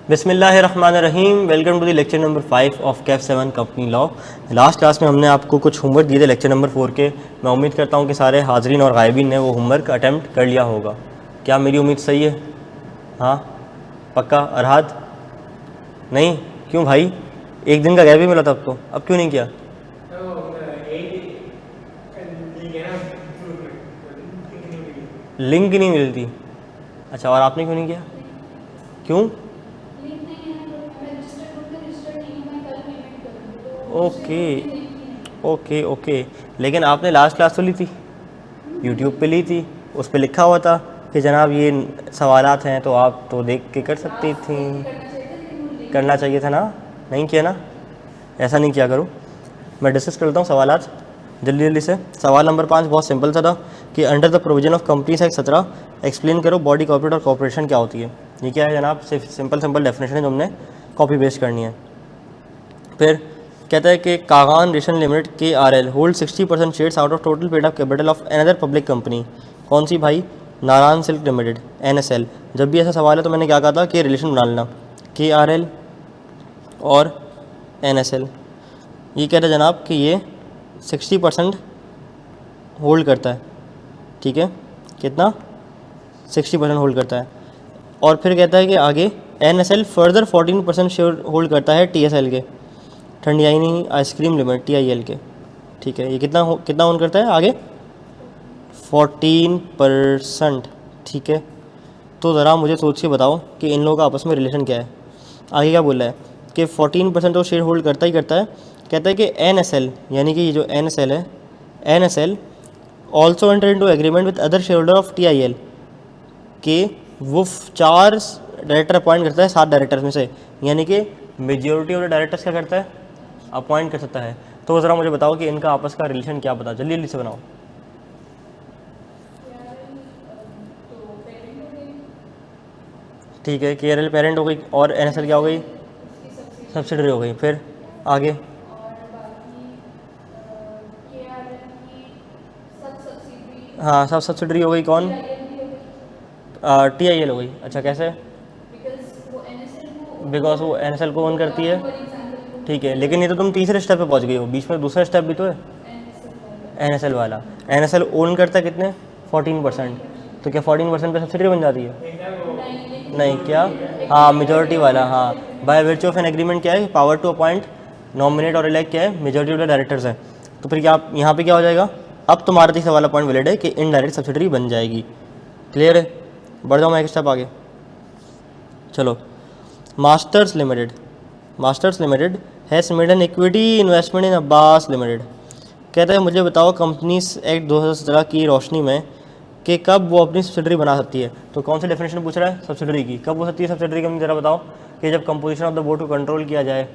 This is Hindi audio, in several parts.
बिस्मिल्लाहिर्रहमानिर्रहीम। Welcome to the lecture number 5 of CAF 7 company law. Last class में हमने आपको कुछ होमवर्क दिए थे लेक्चर नंबर 4 के। मैं उम्मीद करता हूँ कि सारे हाजरीन और गायबीन ने वो होमवर्क अटैम्प्ट कर लिया होगा। क्या मेरी उम्मीद सही है? हाँ पक्का? अरहाद नहीं? क्यों भाई, एक दिन का गैप ही मिला था तो अब क्यों नहीं किया? लिंक नहीं मिलती। अच्छा, और आपने क्यों नहीं किया? क्यों? ओके ओके ओके, लेकिन आपने लास्ट क्लास तो ली थी, यूट्यूब पे ली थी, उस पे लिखा हुआ था कि जनाब ये सवालात हैं, तो आप तो देख के कर सकती थी। करना चाहिए था ना, नहीं किया ना? ऐसा नहीं किया करो। मैं डिस्कस करता हूँ सवालात जल्दी जल्दी से। सवाल नंबर 5 बहुत सिंपल सा था कि under the provision of companies act 17 explain करो बॉडी कॉर्पोरेट और कॉर्पोरेशन क्या होती है। ये क्या है जनाब? सिर्फ सिंपल डेफिनेशन है जो हमने कॉपी पेस्ट करनी है। फिर कहता है कि Kaghan ration limited KRL hold 60% shares out of total paid up capital of another public company. कौन सी भाई? Narayan silk limited NSL। जब भी ऐसा सवाल है तो मैंने क्या कहा था कि रिलेशन बना लेना KRL और NSL। ये कह रहे जनाब कि ये 60% होल्ड करता है, ठीक है? कितना? 60% होल्ड करता है। और फिर कहता है कि आगे NSL फर्दर 14% शेयर होल्ड करता है TSL के, ठंडियाई आइसक्रीम लिमिटेड TIL के, ठीक है? ये कितना ओन करता है आगे? 14%, ठीक है? तो ज़रा मुझे सोच के बताओ कि इन लोगों का आपस में रिलेशन क्या है। आगे क्या बोल रहा है कि 14% तो शेयर होल्ड करता ही करता है। कहता है कि NSL यानी कि ये जो NSL है, NSL also enter into agreement with other share holder of TIL कि वो 4 डायरेक्टर अपॉइंट करता है 7 डायरेक्टर्स में से, यानी कि मेजॉरिटी ऑफ द डायरेक्टर्स क्या करता है? अपॉइंट कर सकता है। तो ज़रा मुझे बताओ कि इनका आपस का रिलेशन क्या बता, जल्दी जल्दी से बनाओ। ठीक है, KRL पेरेंट हो गई और NSL क्या हो गई? सब्सिडरी हो गई। फिर आगे हाँ, सब सब्सिडरी हो गई। कौन? TIL हो गई। अच्छा, कैसे? बिकॉज वो NSL को ओन करती है, ठीक है? लेकिन ये तो तुम तीसरे स्टेप पे पहुंच गई हो, बीच में दूसरा स्टेप भी तो है NSL वाला। NSL ओन करता है कितने? 14%। तो क्या 14% पे सब्सिडरी बन जाती है? नहीं, क्या? हाँ, मेजॉरिटी वाला। हाँ, by virtue of an agreement क्या है? पावर टू अपॉइंट, नॉमिनेट और इलेक्ट क्या है? मेजॉरिटी ऑफ द डायरेक्टर्स है। तो फिर क्या आप यहाँ पे क्या हो जाएगा? अब तुम्हारा तीसरा वाला पॉइंट वैलिड है कि इनडायरेक्ट सब्सिडरी बन जाएगी। क्लियर है? बढ़ जाओ मैं एक स्टेप आगे। चलो, masters limited has made an equity investment in Abbas limited. कहता है मुझे बताओ कंपनीज एक्ट 2017 की रोशनी में कि कब वो अपनी सब्सिडरी बना सकती है। तो कौन सी डेफिनेशन पूछ रहा है? सब्सिडरी की। कब हो सकती है सब्सिडरी कंपनी? ज़रा बताओ। कि जब कंपोजिशन ऑफ द बोर्ड को कंट्रोल किया जाए,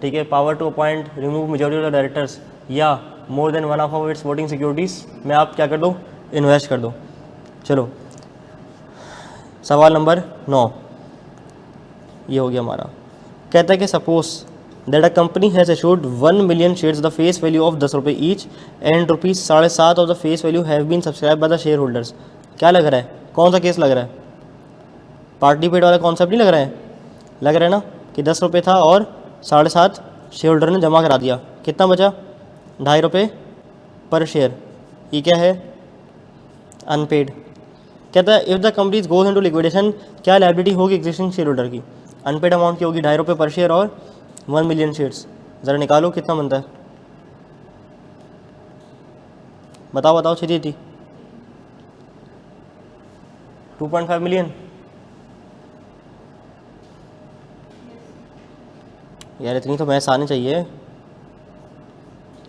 ठीक है? Power to appoint, remove majority of the directors, या more than one of its voting securities में आप क्या कर दो? इन्वेस्ट कर दो। चलो, सवाल नंबर 9 ये हो गया हमारा। कहता है कि suppose that a company has issued 1 million shares the face value of 10 रुपये each and ₹7.5 of the face value have been subscribe by the shareholders. क्या लग रहा है? कौन सा केस लग रहा है? पार्टी पेड वाला कॉन्सेप्ट नहीं लग रहा है? लग रहा है ना कि 10 रुपये था और 7.5 शेयर होल्डर ने जमा करा दिया, कितना बचा? ₹2.5 पर शेयर। ये क्या है? अनपेड। कहता है if the companies goes into liquidation, क्या लायबिलिटी होगी एग्जिस्टिंग शेयर होल्डर की? अनपेड अमाउंट की होगी ₹2.5 पर शेयर और 1 मिलियन शेयर्स। ज़रा निकालो कितना बनता है, बताओ छेती 2.5 मिलियन। यार इतनी तो मैथ्स आनी चाहिए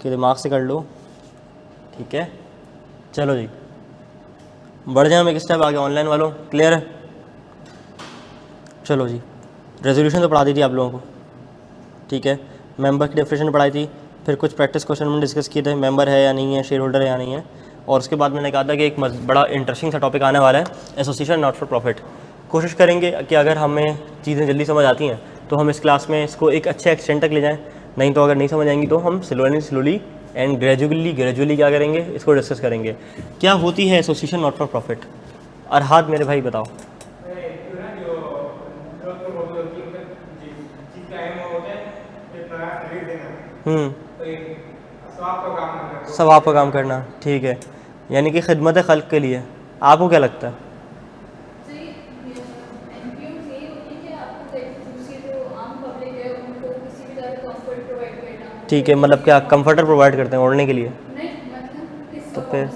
कि दिमाग से कर लो, ठीक है? चलो जी, बढ़ जाए हम एक स्टेप आगे। ऑनलाइन वालों क्लियर है? चलो जी, रेजोल्यूशन तो पढ़ा दी थी आप लोगों को, ठीक है? मेंबर की डेफिनेशन पढ़ाई थी, फिर कुछ प्रैक्टिस क्वेश्चन हमने डिस्कस किए थे, मेंबर है या नहीं है, शेयर होल्डर है या नहीं है। और उसके बाद मैंने कहा था कि एक बड़ा इंटरेस्टिंग सा टॉपिक आने वाला है, एसोसिएशन नॉट फॉर प्रॉफिट। कोशिश करेंगे कि अगर हमें चीज़ें जल्दी समझ आती हैं तो हम इस क्लास में इसको एक अच्छे एक्सटेंट तक ले जाएँ, नहीं तो अगर नहीं समझ आएंगी तो हम स्लोली एंड ग्रेजुअली क्या करेंगे? इसको डिस्कस करेंगे। क्या होती है एसोसिएशन नॉट फॉर प्रॉफिट? अरहाद मेरे भाई बताओ। सवाब का काम करना, ठीक है, यानी कि खिदमत खल्क के लिए। आपको क्या लगता है? ठीक है, मतलब क्या कंफर्टर प्रोवाइड करते हैं ओढ़ने के लिए? तो फिर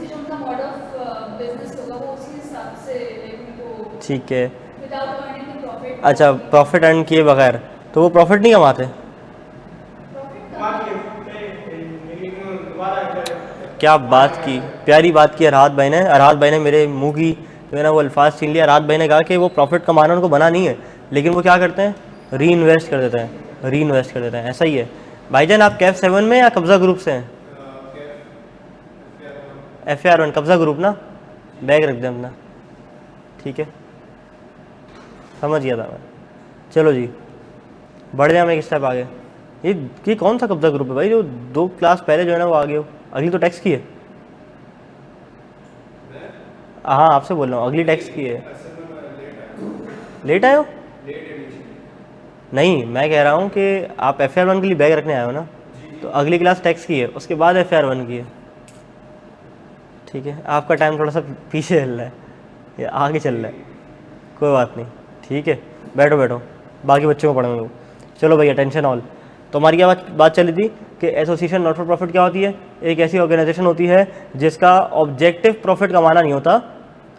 ठीक है, अच्छा, प्रॉफिट अर्न किए बगैर, तो वो प्रॉफिट नहीं कमाते? क्या बात की, प्यारी बात की अरहात भाई ने। अरहात भाई ने मेरे मुंह की जो है ना वो अल्फाज छीन लिया। अरहात भाई ने कहा कि वो प्रॉफिट कमाना उनको बना नहीं है, लेकिन वो क्या करते हैं, री इन्वेस्ट कर देते हैं, री इन्वेस्ट कर देते हैं। ऐसा ही है भाईजान। आप कैफ 7 में या कब्जा ग्रुप से हैं? FAR1 कब्जा ग्रुप ना, बैग रख दें अपना, ठीक है, समझ गया था मैं। चलो जी, बढ़ जाए, मैं एक स्टेप आगे। ये कौन सा कब्जा ग्रुप है भाई जो 2 क्लास पहले जो है ना वो आगे हो? अगली तो टैक्स की है। हाँ, आपसे बोल रहा हूँ, अगली टैक्स की है। लेट आए हो? नहीं, मैं कह रहा हूँ कि आप FAR1 के लिए बैग रखने आए हो ना, तो अगली क्लास टैक्स की है, उसके बाद FAR1 की है, ठीक है। आपका टाइम थोड़ा सा पीछे चल रहा है या आगे चल रहा है, कोई बात नहीं, ठीक है। बैठो बैठो, बाकी बच्चों को पढ़ाऊंगा। चलो भैया, टेंशन ऑल। तो हमारी क्या बात चली थी कि एसोसिएशन नॉट फॉर प्रॉफिट क्या होती है? एक ऐसी ऑर्गेनाइजेशन होती है जिसका ऑब्जेक्टिव प्रॉफिट कमाना नहीं होता।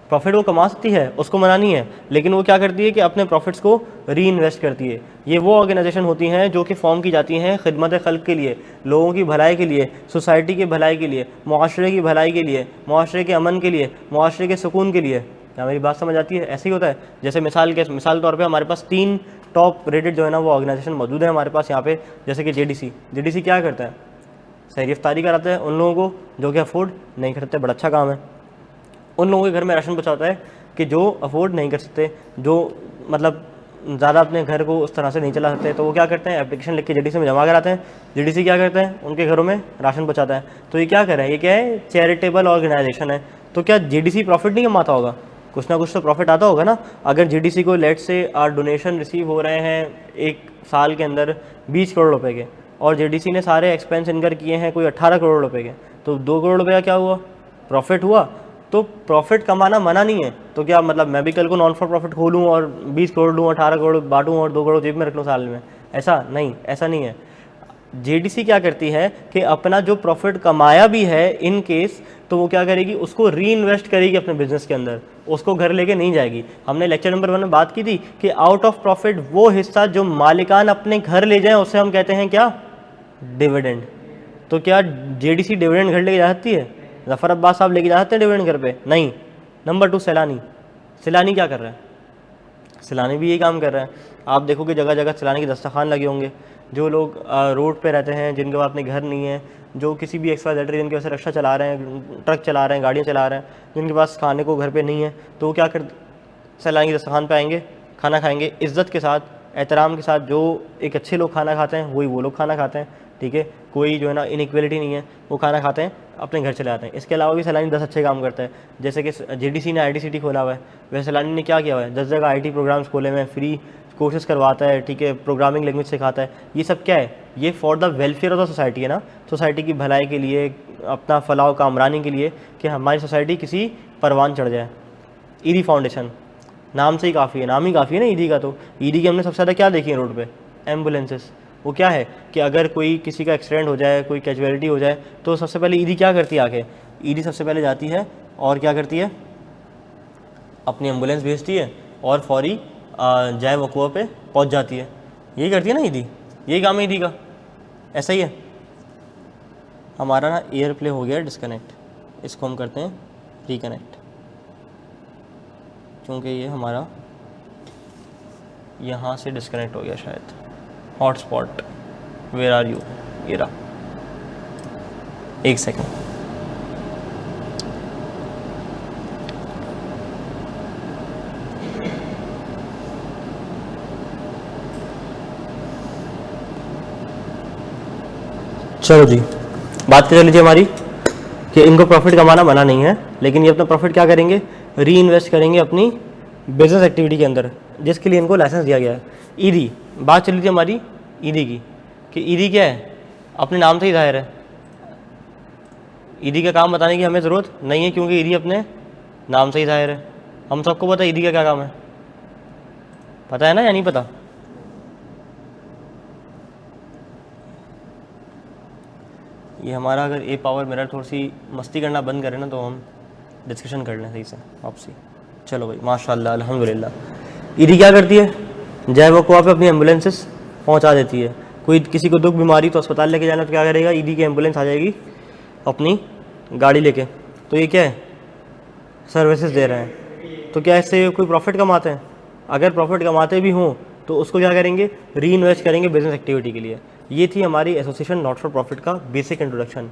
प्रॉफिट वो कमा सकती है, उसको मना नहीं है, लेकिन वो क्या करती है कि अपने प्रॉफिट्स को री इन्वेस्ट करती है। ये वो ऑर्गेनाइजेशन होती हैं जो कि फॉर्म की जाती हैं खिदमत खल्क के लिए, लोगों की भलाई के लिए, सोसाइटी की भलाई के लिए, मुआशरे की भलाई के लिए, मुआशरे के अमन के लिए, मुआशरे के सुकून के लिए। क्या मेरी बात समझ आती है? ऐसे ही होता है। जैसे मिसाल तौर पे हमारे पास 3 टॉप रेटेड जो है ना वो ऑर्गेनाइजेशन मौजूद है हमारे पास यहाँ पे। जैसे कि JDC क्या करता है? सहरी इफ्तारी कराता है उन लोगों को जो कि अफोर्ड नहीं करते, बड़ा अच्छा काम है। उन लोगों के घर में राशन पहुँचाता है कि जो अफोर्ड नहीं कर सकते, जो मतलब ज़्यादा अपने घर को उस तरह से नहीं चला सकते, तो वो क्या करते हैं, एप्लीकेशन लिख के JDC में जमा कराते हैं। JDC क्या करते हैं, उनके घरों में राशन पहुँचाता है। तो ये क्या कर रहा है, ये क्या है, चैरिटेबल ऑर्गेनाइजेशन है। तो क्या JDC प्रॉफिट नहीं कमाता होगा? कुछ ना कुछ तो प्रॉफिट आता होगा ना। अगर JDC को लेट से डोनेशन रिसीव हो रहे हैं एक साल के अंदर 20 करोड़ रुपए के, और JDC ने सारे एक्सपेंस इनकर किए हैं कोई 18 करोड़ रुपए के, तो 2 करोड़ रुपये का क्या हुआ, प्रॉफिट हुआ। तो प्रॉफिट कमाना मना नहीं है, तो क्या मतलब मैं भी कल को नॉन फॉर प्रॉफिट खोलूँ और 20 करोड़ लूँ, 18 करोड़ बांटूँ और 2 करोड़ जेब में रख लूँ साल में? ऐसा नहीं, ऐसा नहीं है। JDC क्या करती है कि अपना जो प्रॉफिट कमाया भी है इन केस, तो वो क्या करेगी, उसको री इन्वेस्ट करेगी अपने बिजनेस के अंदर, उसको घर लेके नहीं जाएगी। हमने लेक्चर नंबर 1 में बात की थी कि आउट ऑफ प्रॉफिट वो हिस्सा जो मालिकान अपने घर ले जाएं उसे हम कहते हैं क्या, डिविडेंड। तो क्या JDC डिविडेंड घर लेके जा सकती है? ज़फ़र अब्बास साहब लेके जा सकते हैं डिविडेंड घर पे? नहीं। नंबर 2, सैलानी क्या कर रहा है? सैलानी भी यही काम कर रहा है। आप देखोगे जगह जगह सैलानी के दस्तरखान लगे होंगे। जो लोग रोड पे रहते हैं, जिनके पास अपने घर नहीं है, जो किसी भी XYZ रीज़न की वजह से रिक्शा चला रहे हैं, ट्रक चला रहे हैं, गाड़ियाँ चला रहे हैं, जिनके पास खाने को घर पे नहीं है, तो वो क्या कर, सैलानी के दस्तरखान पे आएंगे, खाना खाएंगे इज़्ज़त के साथ, एहतराम के साथ। जो एक अच्छे लोग खाना खाते हैं वही वो लोग खाना खाते हैं, ठीक है। कोई जो है ना इनइक्वलिटी नहीं है, वो खाना खाते हैं, अपने घर चले आते हैं। इसके अलावा भी सैलानी 10 अच्छे काम करता है। जैसे कि JDC ने IT सिटी खोला हुआ है, वैसे सैलानी ने क्या किया हुआ है, 10 जगह IT प्रोग्राम्स खोले हुए हैं, फ्री कोर्सेज करवाता है, ठीक है, प्रोग्रामिंग लैंग्वेज सिखाता है। ये सब क्या है, ये for the welfare of the society है ना, सोसाइटी की भलाई के लिए, अपना फलाह कामरानी के लिए, कि हमारी सोसाइटी किसी परवान चढ़ जाए। ईदी फाउंडेशन नाम से ही काफ़ी है, नाम ही काफ़ी है ना ईदी का। तो ईदी की हमने सबसे ज़्यादा क्या देखी है रोड पे, एम्बुलेंसेस। वो क्या है कि अगर कोई किसी का एक्सीडेंट हो जाए, कोई कैजुअलिटी हो जाए, तो सबसे पहले ईदी क्या करती है, आके ईदी सबसे पहले जाती है और क्या करती है, अपनी एम्बुलेंस भेजती है और फौरी जाए वक़ुआ पे पहुंच जाती है। यही करती है ना ईदी, यही काम है ईदी का। ऐसा ही है। हमारा ना एयर प्ले हो गया डिस्कनेक्ट, इसको हम करते हैं रिकनेक्ट, क्योंकि ये हमारा यहाँ से डिस्कनेक्ट हो गया शायद। हॉटस्पॉट, वेयर आर यू, ये रहा, एक सेकेंड। चलो जी, बात कर लीजिए हमारी कि इनको प्रॉफिट कमाना मना नहीं है, लेकिन ये अपना प्रॉफिट क्या करेंगे, री इन्वेस्ट करेंगे अपनी बिजनेस एक्टिविटी के अंदर। जिसके लिए इनको लाइसेंस दिया गया है। ईडी, बात चली थी हमारी ईडी की, कि ईडी क्या है, अपने नाम से ही जाहिर है। ईडी का काम बताने की हमें ज़रूरत नहीं है, क्योंकि ईडी अपने नाम से ही जाहिर है। हम सबको पता है ईडी का क्या काम है, पता है ना या नहीं पता? ये हमारा अगर ए पावर मिरर थोड़ी सी मस्ती करना बंद करे ना तो हम डिस्कशन कर लें सही से आपसे। चलो भाई, माशाल्लाह अल्हम्दुलिल्लाह। ईडी क्या करती है, जैव को पे अपनी एम्बुलेंसेस पहुंचा देती है। कोई किसी को दुख बीमारी तो अस्पताल लेके जाना तो क्या करेगा, ईडी की एम्बुलेंस आ जाएगी अपनी गाड़ी लेके। तो ये क्या है, सर्विसेज दे रहे हैं। तो क्या इससे कोई प्रॉफिट कमाते हैं? अगर प्रॉफिट कमाते भी हों तो उसको क्या करेंगे, री इन्वेस्ट करेंगे बिजनेस एक्टिविटी के लिए। ये थी हमारी एसोसिएशन नॉट फॉर प्रॉफिट का बेसिक इंट्रोडक्शन।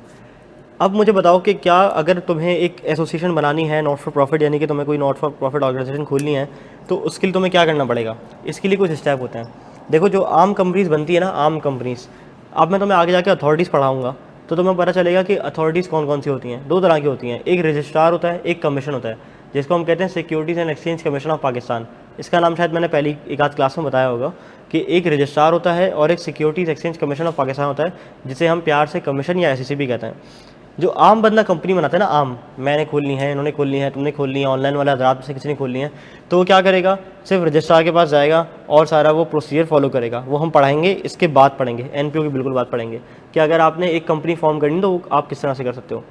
अब मुझे बताओ कि क्या अगर तुम्हें एक एसोसिएशन बनानी है नॉट फॉर प्रॉफिट, यानी कि तुम्हें कोई नॉट फॉर प्रॉफिट ऑर्गेनाइजेशन खोलनी है, तो उसके लिए तुम्हें क्या करना पड़ेगा? इसके लिए कुछ स्टेप होते हैं। देखो, जो आम कंपनीज़ बनती है ना, आम कंपनीज़, अब मैं तुम्हें आगे जाके अथॉरिटीज़ पढ़ाऊँगा तो तुम्हें पता चलेगा कि अथॉरिटीज़ कौन कौन सी होती हैं। दो तरह की होती हैं, एक रजिस्ट्रार होता है, एक कमीशन होता है, जिसको हम कहते हैं securities and exchange commission of Pakistan. इसका नाम शायद मैंने पहली एक आध क्लास में बताया होगा कि एक रजिस्ट्रार होता है और एक securities exchange commission of Pakistan होता है, जिसे हम प्यार से कमीशन या SEC भी कहते हैं। जो आम बंदा कंपनी बनाता है ना, आम, मैंने खोलनी है, इन्होंने खोलनी है, तुमने खोलनी है, ऑनलाइन वाला हज़रात में से किसी ने खोलनी है, तो वो क्या करेगा, सिर्फ रजिस्ट्रार के पास जाएगा और सारा वो प्रोसीजर फॉलो करेगा। वो हम पढ़ाएंगे, इसके बाद पढ़ेंगे, NPO की बिल्कुल बात पढ़ेंगे कि अगर आपने एक कंपनी फॉर्म करनी तो आप किस तरह से कर सकते हो।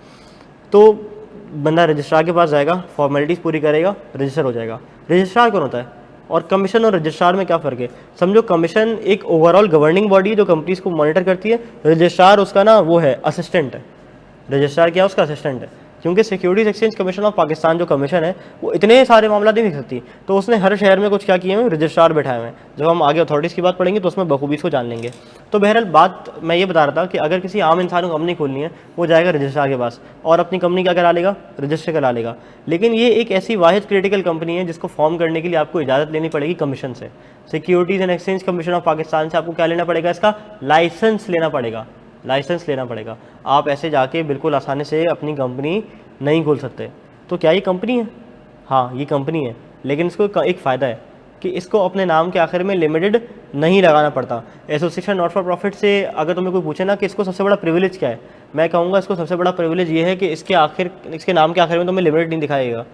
तो बंदा रजिस्ट्रार के पास जाएगा, फॉर्मेलिटीज़ पूरी करेगा, रजिस्टर हो जाएगा। रजिस्ट्रार कौन होता है और कमीशन और रजिस्ट्रार में क्या फ़र्क है? समझो कमीशन एक ओवरऑल गवर्निंग बॉडी है जो कंपनीज को मॉनिटर करती है, रजिस्ट्रार उसका ना वो है, असिस्टेंट है। रजिस्ट्रार क्या है, उसका असिस्टेंट है। क्योंकि securities exchange commission of Pakistan जो कमीशन है वो इतने सारे मामला नहीं देख सकती, तो उसने हर शहर में कुछ क्या किए हैं, रजिस्ट्रार बैठाए हुए हैं। जब हम आगे अथॉरिटीज़ की बात पढ़ेंगे तो उसमें बखूबी इसको जान लेंगे। तो बहरहाल बात मैं ये बता रहा था कि अगर किसी आम इंसान को कंपनी खोलनी है, वो जाएगा रजिस्ट्रार के पास और अपनी कंपनी क्या करा लेगा, रजिस्टर करा लेगा। लेकिन ये एक ऐसी वाहिद क्रिटिकल कंपनी है जिसको फॉर्म करने के लिए आपको इजाज़त लेनी पड़ेगी कमीशन से। Securities and exchange commission of Pakistan से आपको क्या लेना पड़ेगा, इसका लाइसेंस लेना पड़ेगा, लाइसेंस लेना पड़ेगा। आप ऐसे जाके बिल्कुल आसानी से अपनी कंपनी नहीं खोल सकते। तो क्या ये कंपनी है? हाँ, ये कंपनी है, लेकिन इसको एक फ़ायदा है कि इसको अपने नाम के आखिर में लिमिटेड नहीं लगाना पड़ता। एसोसिएशन नॉट फॉर प्रॉफिट से अगर तुम्हें कोई पूछे ना कि इसको सबसे बड़ा प्रिविलेज क्या है, मैं कहूँगा इसको सबसे बड़ा प्रिविलेज ये है कि इसके नाम के आखिर में तुम्हें लिमिटेड नहीं दिखाएगा।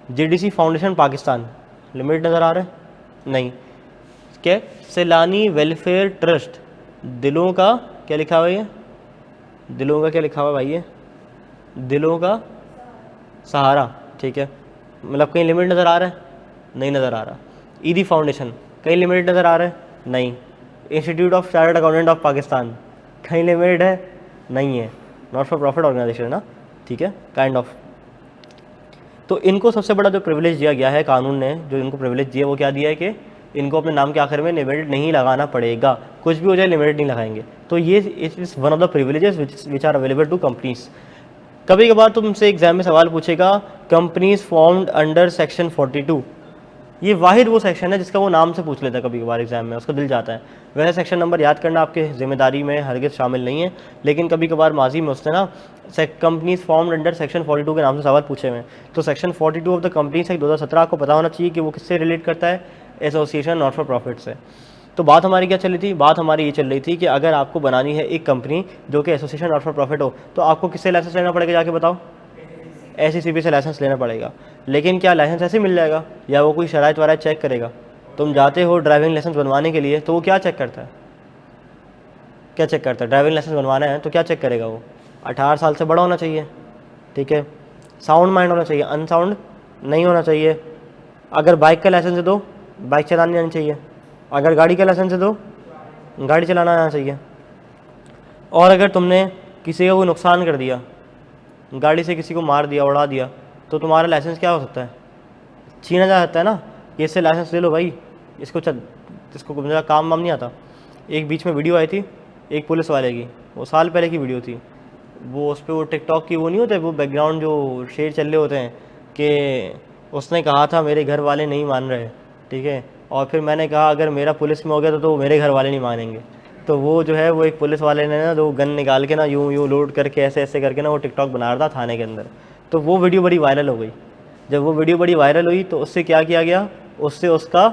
JDC फाउंडेशन पाकिस्तान, लिमिटेड नज़र आ रहा है? नहीं। क्या, सैलानी वेलफेयर ट्रस्ट, दिलों का क्या लिखा हुआ है, दिलों का क्या लिखा हुआ है भाई, ये दिलों का सहारा, ठीक है। मतलब कहीं लिमिट नज़र आ रहा है? नहीं नज़र आ रहा। ईडी फाउंडेशन, कहीं लिमिट नज़र आ रहा है? नहीं। Institute of chartered accountant of Pakistan, कहीं लिमिट है? नहीं है। नॉट फॉर प्रॉफिट ऑर्गेनाइजेशन है ना, ठीक है, काइंड ऑफ। तो इनको सबसे बड़ा जो प्रिविलेज दिया गया है, कानून ने जो इनको प्रिविलेज दिया वो क्या दिया है कि इनको अपने नाम के आखिर में लिमिटेड नहीं लगाना पड़ेगा, कुछ भी हो जाए लिमिटेड नहीं लगाएंगे। तो ये is one of the privileges which are available to companies. कभी कभार तुमसे एग्जाम में सवाल पूछेगा, कंपनीज फॉर्म्ड अंडर सेक्शन 42, ये वाहिद वो सेक्शन है जिसका वो नाम से पूछ लेता है कभी कभार एग्जाम में, उसका दिल जाता है। वैसे सेक्शन नंबर याद करना आपके जिम्मेदारी में हरगिज़ शामिल नहीं है, लेकिन कभी कभार माजी में उसने ना कंपनीज फॉर्म्ड अंडर सेक्शन 42 के नाम से सवाल पूछे हुए हैं। तो section 42 of the companies act 2017 को पता होना चाहिए कि वो किससे रिलेट करता है, एसोसिएशन नॉट फॉर प्रॉफिट से। तो बात हमारी क्या चल रही थी, बात हमारी ये चल रही थी कि अगर आपको बनानी है एक कंपनी जो कि एसोसिएशन नॉट फॉर प्रॉफिट हो, तो आपको किससे लाइसेंस लेना पड़ेगा, जाके बताओ? SECB से लाइसेंस लेना पड़ेगा। लेकिन क्या लाइसेंस ऐसे मिल जाएगा या वो कोई शराइत वराइत चेक करेगा? तुम जाते हो ड्राइविंग लाइसेंस बनवाने के लिए तो वो क्या चेक करता है, क्या चेक करता है? ड्राइविंग लाइसेंस बनवाना है तो क्या चेक करेगा वो? 18 साल से बड़ा होना चाहिए, ठीक है, साउंड माइंड होना चाहिए, अनसाउंड नहीं होना चाहिए। अगर बाइक का लाइसेंस दे दो, बाइक चलानी आनी चाहिए। अगर गाड़ी का लाइसेंस दे दो, गाड़ी चलाना आना चाहिए। और अगर तुमने किसी का कोई नुकसान कर दिया, गाड़ी से किसी को मार दिया, उड़ा दिया, तो तुम्हारा लाइसेंस क्या हो सकता है, छीना जा सकता है ना, कि इससे लाइसेंस ले लो भाई, इसको मेरा काम वाम नहीं आता। एक बीच में वीडियो आई थी एक पुलिस वाले की, वो साल पहले की वीडियो थी, वो उस पर वो टिकटॉक की वो नहीं होते, वो बैकग्राउंड जो शेर चल रहे होते हैं कि उसने कहा था मेरे घर वाले नहीं मान रहे, ठीक है, और फिर मैंने कहा अगर मेरा पुलिस में हो गया तो मेरे घर वाले नहीं मानेंगे। तो वो जो है वो एक पुलिस वाले ने ना वो गन निकाल के ना यूँ लोड करके ऐसे ऐसे करके ना वो टिकटॉक बना रहा था थाने के अंदर। तो वो वीडियो बड़ी वायरल हो गई। जब वो वीडियो बड़ी वायरल हुई तो उससे क्या किया गया, उससे उसका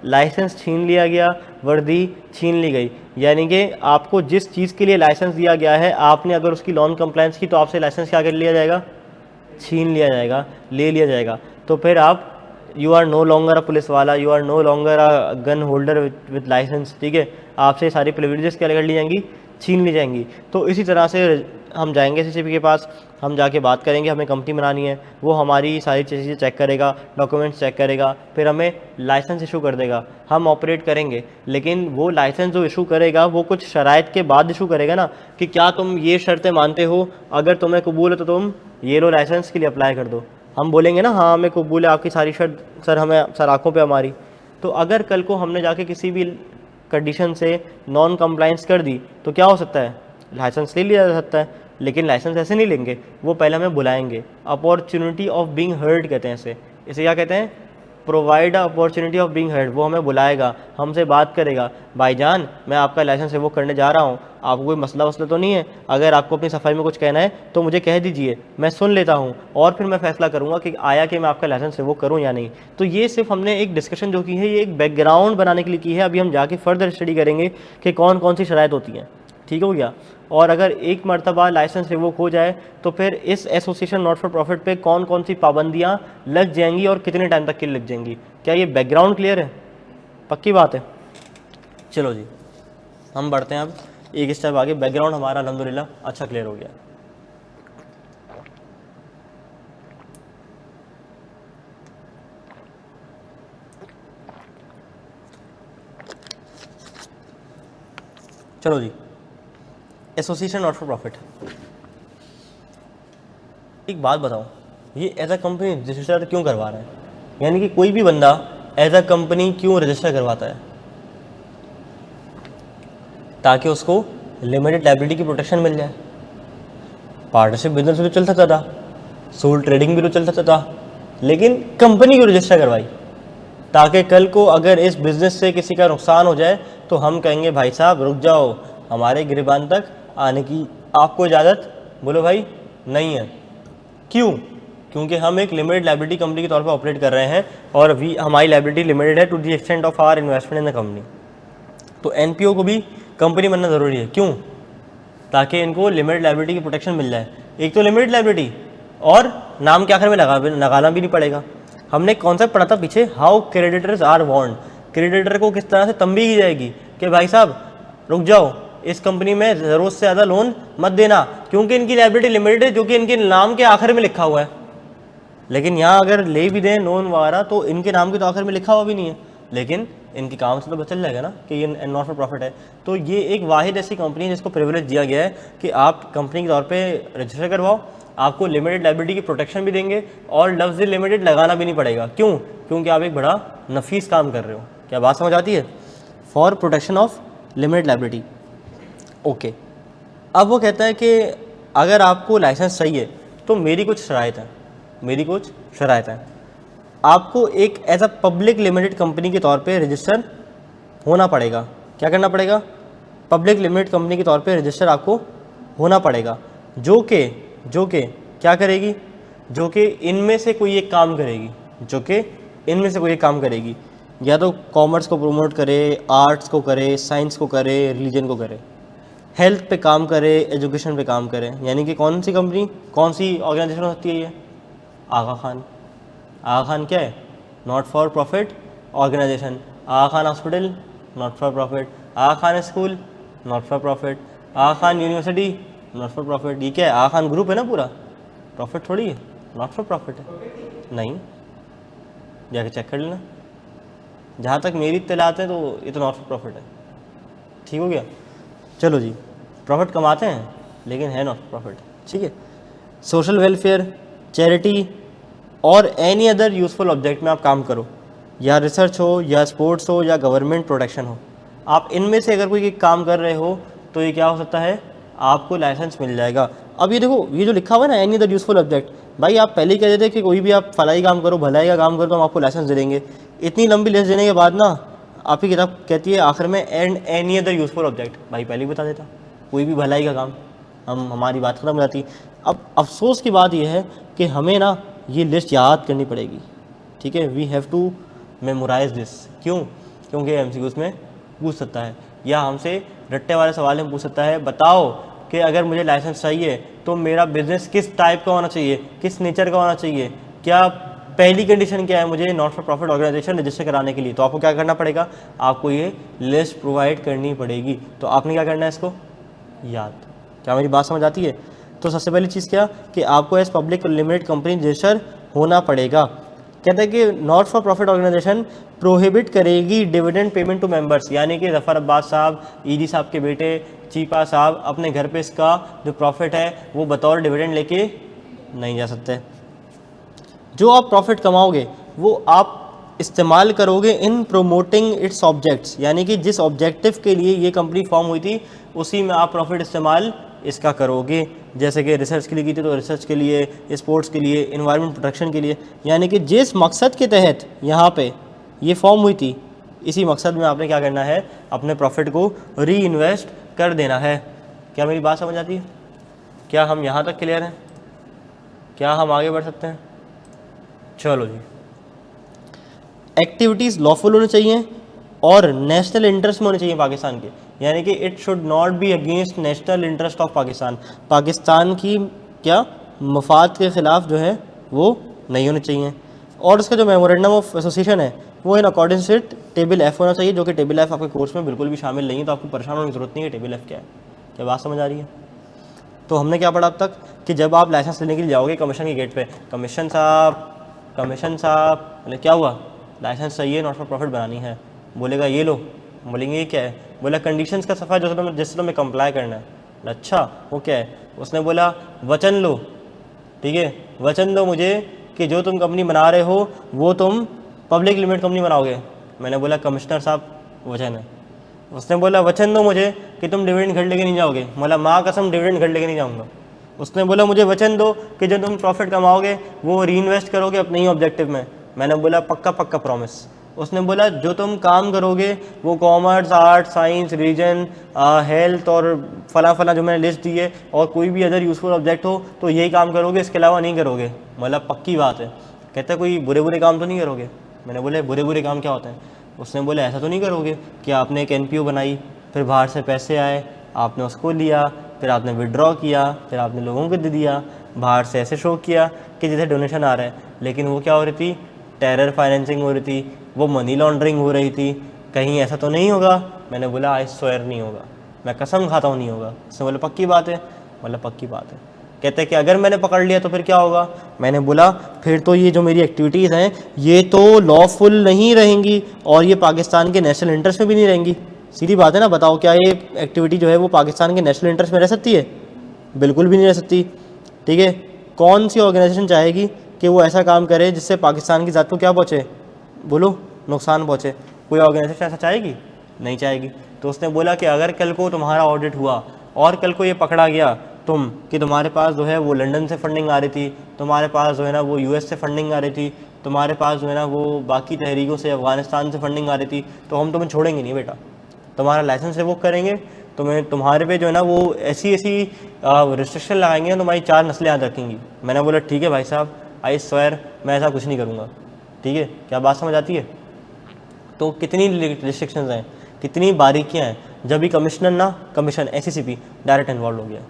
लाइसेंस छीन लिया गया, वर्दी छीन ली गई। यानी कि आपको जिस चीज़ के लिए लाइसेंस दिया गया है, आपने अगर उसकी नॉन कंप्लायंस की तो आपसे लाइसेंस क्या कर लिया जाएगा, छीन लिया जाएगा, ले लिया जाएगा। तो फिर आप you are no longer a police वाला, you are no longer a gun holder with license, ठीक है। आपसे सारी प्रिविलेजेस क्या कर ली जाएंगी, छीन ली जाएंगी। तो इसी तरह से हम जाएंगे सीसीपी के पास, हम जाके बात करेंगे, हमें कंपनी बनानी है, वो हमारी सारी चीज़ें चेक करेगा, डॉक्यूमेंट्स चेक करेगा, फिर हमें लाइसेंस इशू कर देगा, हम ऑपरेट करेंगे। लेकिन वो लाइसेंस जो इशू करेगा वो कुछ शराइत के बाद इशू करेगा ना, कि क्या तुम ये शर्तें मानते हो, अगर तुम्हें कबूल है तो तुम ये लो लाइसेंस के लिए अप्लाई कर दो। हम बोलेंगे ना हाँ हमें कबूल है आपकी सारी शर्त सर, हमें सर आँखों पे हमारी। तो अगर कल को हमने जाके किसी भी कंडीशन से नॉन कंप्लाइंस कर दी तो क्या हो सकता है, लाइसेंस ले लिया जा सकता है। लेकिन लाइसेंस ऐसे नहीं लेंगे, वो पहले हमें बुलाएंगे, अपॉर्चुनिटी ऑफ बीइंग हर्ड कहते हैं इसे। इसे क्या कहते हैं, provide opportunity of being heard. वो हमें बुलाएगा, हमसे बात करेगा, भाईजान मैं आपका लाइसेंस रिवोक करने जा रहा हूँ, आपको कोई मसला वसला तो नहीं है, अगर आपको अपनी सफाई में कुछ कहना है तो मुझे कह दीजिए, मैं सुन लेता हूँ और फिर मैं फैसला करूँगा कि आया कि मैं आपका लाइसेंस रिवोक करूँ या नहीं। तो ये सिर्फ हमने एक डिस्कशन जो की है, ये एक बैकग्राउंड बनाने के लिए की है। अभी हम जाके फर्दर स्टडी करेंगे कि कौन कौन सी शराइत होती हैं, ठीक हो गया। और अगर एक मरतबा लाइसेंस रिवोक हो जाए तो फिर इस एसोसिएशन नॉट फॉर प्रॉफिट पे कौन कौन सी पाबंदियां लग जाएंगी और कितने टाइम तक की लग जाएंगी। क्या ये बैकग्राउंड क्लियर है, पक्की बात है। चलो जी हम बढ़ते हैं अब एक स्टेप आगे। बैकग्राउंड हमारा अल्हम्दुलिल्लाह अच्छा क्लियर हो गया। चलो जी, एसोसिएशन नॉट फॉर प्रॉफिट, एक बात बताओ, ये एज अ कंपनी रजिस्टर क्यों करवा रहा है? यानी कि कोई भी बंदा एज अ कंपनी क्यों रजिस्टर करवाता है? ताकि उसको लिमिटेड लायबिलिटी की प्रोटेक्शन मिल जाए। पार्टनरशिप बिजनेस भी तो चल सकता था, सोल ट्रेडिंग भी तो चल सकता था, लेकिन कंपनी क्यों रजिस्टर करवाई? ताकि कल को अगर इस बिज़नेस से किसी का नुकसान हो जाए तो हम कहेंगे भाई साहब रुक जाओ, हमारे गिरबान तक आने की आपको इजाज़त बोलो भाई नहीं है। क्यों? क्योंकि हम एक लिमिटेड लायबिलिटी कंपनी के तौर पर ऑपरेट कर रहे हैं और हमारी लायबिलिटी लिमिटेड है to the extent of our investment in the company. तो एनपीओ को भी कंपनी बनना ज़रूरी है। क्यों? ताकि इनको लिमिटेड लायबिलिटी की प्रोटेक्शन मिल जाए। एक तो लिमिटेड लायबिलिटी और नाम के आखिर में लगाना भी नहीं पड़ेगा। हमने कॉन्सेप्ट पढ़ा था पीछे, how creditors are warned. Creditor को किस तरह से तंबीह की जाएगी कि भाई साहब रुक जाओ, इस कंपनी में ज़रूरत से ज़्यादा लोन मत देना, क्योंकि इनकी लायबिलिटी लिमिटेड है, जो कि इनके नाम के आखिर में लिखा हुआ है। लेकिन यहाँ अगर ले भी दें लोन वगैरह तो इनके नाम के तो आखिर में लिखा हुआ भी नहीं है, लेकिन इनके काम से तो पता चल जाएगा ना कि ये नॉट फॉर प्रॉफिट है। तो ये एक वाहिद ऐसी कंपनी है जिसको प्रिविलेज दिया गया है कि आप कंपनी के तौर पे रजिस्टर करवाओ, आपको लिमिटेड लायबिलिटी की प्रोटेक्शन भी देंगे और लफ्ज़ लिमिटेड लगाना भी नहीं पड़ेगा। क्यों? क्योंकि आप एक बड़ा नफीस काम कर रहे हो। क्या बात समझ आती है? For protection of limited liability. Okay, अब वो कहता है कि अगर आपको लाइसेंस चाहिए तो मेरी कुछ शराइत हैं। आपको एक as a public limited company के तौर पे रजिस्टर होना पड़ेगा। क्या करना पड़ेगा? पब्लिक लिमिटेड कंपनी के तौर पे रजिस्टर आपको होना पड़ेगा, जो कि क्या करेगी? जो कि इनमें से कोई एक काम करेगी, या तो कॉमर्स को प्रमोट करे, आर्ट्स को करे, साइंस को करे, रिलीजन को करे, हेल्थ पे काम करे, एजुकेशन पे काम करे। यानी कि कौन सी कंपनी, कौन सी ऑर्गेनाइजेशन हो सकती है ये? आगा खान क्या है? Not for profit organisation. Aga Khan hospital not for profit, Aga Khan school not for profit, Aga Khan university not for profit. ये क्या है? आगा खान ग्रुप है ना पूरा, प्रॉफिट थोड़ी है, नॉट फॉर प्रॉफिट है। नहीं, जाके चेक कर लेना, जहाँ तक मेरी इत्तलात है तो ये तो नॉट फॉर प्रॉफिट है। ठीक हो गया? चलो जी, प्रॉफिट कमाते हैं लेकिन है नॉट फॉर प्रॉफिट, ठीक है। सोशल वेलफेयर, चैरिटी और एनी अदर यूज़फुल ऑब्जेक्ट में आप काम करो, या रिसर्च हो, या स्पोर्ट्स हो, या गवर्नमेंट प्रोटेक्शन हो, आप इनमें से अगर कोई एक काम कर रहे हो तो ये क्या हो सकता है? आपको लाइसेंस मिल जाएगा। अब ये देखो, ये जो लिखा हुआ है ना एनी अदर यूज़फुल ऑब्जेक्ट, भाई आप पहले ही कह देते कि कोई भी आप फलाई काम करो, भलाई का काम करो तो हम आपको लाइसेंस दे देंगे। इतनी लंबी लिस्ट देने के बाद ना आपकी किताब कहती है आखिर में and any other useful object. भाई पहले ही बता देता, कोई भी भलाई का काम, हमारी बात ख़त्म हो जाती। अब अफसोस की बात यह है कि हमें ना ये लिस्ट याद करनी पड़ेगी, ठीक है। We have to memorise this. क्यों? क्योंकि MCQs में पूछ सकता है, या हमसे रट्टे वाले सवाल में पूछ सकता है, बताओ कि अगर मुझे लाइसेंस चाहिए तो मेरा बिजनेस किस टाइप का होना चाहिए, किस नेचर का होना चाहिए, क्या पहली कंडीशन क्या है मुझे not for profit organisation register कराने के लिए। तो आपको क्या करना पड़ेगा, आपको ये लिस्ट प्रोवाइड करनी पड़ेगी। तो आपने क्या करना है, इसको याद। क्या मेरी बात समझ आती है? तो सबसे पहली चीज़ क्या कि आपको as public limited company register होना पड़ेगा। कहते हैं कि not for profit organisation prohibit करेगी डिविडेंड पेमेंट टू मेंबर्स, यानी कि जफ़र अब्बास साहब, ईडी साहब के बेटे चीपा साहब अपने घर पे इसका जो प्रॉफिट है वो बतौर डिविडेंड लेके नहीं जा सकते। जो आप प्रॉफिट कमाओगे वो आप इस्तेमाल करोगे इन प्रोमोटिंग इट्स ऑब्जेक्ट्स, यानी कि जिस ऑब्जेक्टिव के लिए ये कंपनी फॉर्म हुई थी उसी में आप प्रॉफिट इस्तेमाल इसका करोगे। जैसे कि रिसर्च के लिए की थी तो रिसर्च के लिए, स्पोर्ट्स के लिए, इन्वायरमेंट प्रोटेक्शन के लिए, यानी कि जिस मकसद के तहत यहाँ पे ये फॉर्म हुई थी इसी मकसद में आपने क्या करना है, अपने प्रॉफिट को री इन्वेस्ट कर देना है। क्या मेरी बात समझ आती है? क्या हम यहाँ तक क्लियर हैं? क्या हम आगे बढ़ सकते हैं? चलो जी। एक्टिविटीज़ लॉफुल होनी चाहिए और नेशनल इंटरेस्ट में होनी चाहिए पाकिस्तान के, यानी कि it should not be against national interest of Pakistan. Pakistan की क्या मफाद के ख़िलाफ़ जो है वो नहीं होनी चाहिए। और उसका जो मेमोरेंडम ऑफ एसोसिएशन है वो in according with table F होना चाहिए, जो कि टेबल F आपके कोर्स में बिल्कुल भी शामिल नहीं है। तो आपको परेशान होने की ज़रूरत नहीं है टेबल F क्या है। क्या बात समझ आ रही है? तो हमने क्या पढ़ा अब तक कि जब आप लाइसेंस लेने के लिए जाओगे कमीशन के गेट पे, कमीशन साहब मतलब क्या हुआ, लाइसेंस चाहिए, नॉट फॉर प्रॉफिट बनानी है। बोलेगा ये लो, बोलेंगे ये क्या है, बोला कंडीशंस का सफ़ा जिससे तुम्हें कंप्लाई करना है। अच्छा वो क्या है, उसने बोला वचन लो, ठीक है, वचन दो मुझे कि जो तुम कंपनी बना रहे हो वो तुम पब्लिक लिमिटेड कंपनी बनाओगे। मैंने बोला कमिश्नर साहब वचन है। उसने बोला वचन दो मुझे कि तुम डिविडेंड घर लेके नहीं जाओगे। बोला माँ कसम डिविडेंड घर लेके नहीं जाऊँगा। उसने बोला मुझे वचन दो कि जो तुम प्रॉफिट कमाओगे वो री इन्वेस्ट करोगे अपने ही ऑब्जेक्टिव में। मैंने बोला पक्का पक्का प्रॉमिस। उसने बोला जो तुम काम करोगे वो commerce, art, science, religion, health और फला जो मैंने लिस्ट दी है और कोई भी अदर यूज़फुल ऑब्जेक्ट हो तो यही काम करोगे, इसके अलावा नहीं करोगे। मतलब पक्की बात है। कहता कोई बुरे काम तो नहीं करोगे। मैंने बोले बुरे काम क्या होते हैं? उसने बोला ऐसा तो नहीं करोगे कि आपने एक NPO बनाई, फिर बाहर से पैसे आए, आपने उसको लिया, फिर आपने विड्रॉ किया, फिर आपने लोगों को दे दिया, बाहर से ऐसे शो किया कि जैसे डोनेशन आ रहा है, लेकिन वो क्या हो रही थी, टेरर फाइनेंसिंग हो रही थी, वो मनी लॉन्ड्रिंग हो रही थी। कहीं ऐसा तो नहीं होगा? मैंने बोला आई स्वेयर नहीं होगा, मैं कसम खाता हूँ नहीं होगा। उसने बोला पक्की बात है? बोला पक्की बात है। कहते हैं कि अगर मैंने पकड़ लिया तो फिर क्या होगा? मैंने बोला फिर तो ये जो मेरी एक्टिविटीज़ हैं ये तो लॉफुल नहीं रहेंगी और ये पाकिस्तान के नेशनल इंटरेस्ट में भी नहीं रहेंगी। सीधी बात है ना, बताओ क्या ये एक्टिविटी जो है वो पाकिस्तान के नेशनल इंटरेस्ट में रह सकती है? बिल्कुल भी नहीं रह सकती। ठीक है, कौन सी ऑर्गेनाइजेशन चाहेगी कि वो ऐसा काम करे जिससे पाकिस्तान की ज़ात को क्या पहुँचे, बोलो, नुकसान पहुँचे? कोई ऑर्गेनाइजेशन ऐसा चाहेगी? नहीं चाहेगी। तो उसने बोला कि अगर कल को तुम्हारा ऑडिट हुआ और कल को ये पकड़ा गया कि तुम्हारे पास जो है वो लंदन से फंडिंग आ रही थी, तुम्हारे पास जो है ना वो US से फंडिंग आ रही थी, तुम्हारे पास जो है ना वो बाकी तहरीकों से अफ़गानिस्तान से फंडिंग आ रही थी, तो हम तुम्हें छोड़ेंगे नहीं बेटा, तुम्हारा लाइसेंस रिवोक करेंगे, तुम्हारे पे जो है ना वो ऐसी रिस्ट्रिक्शन लगाएंगे, तुम्हारी 4 नस्लें याद रखेंगी। मैंने बोला ठीक है भाई साहब, आई स्वेयर मैं ऐसा कुछ नहीं करूँगा। ठीक है, क्या बात समझ आती है? तो कितनी रिस्ट्रिक्शंस हैं, कितनी बारीकियाँ हैं। जब भी कमीशन SCCP डायरेक्ट इन्वॉल्व हो गया,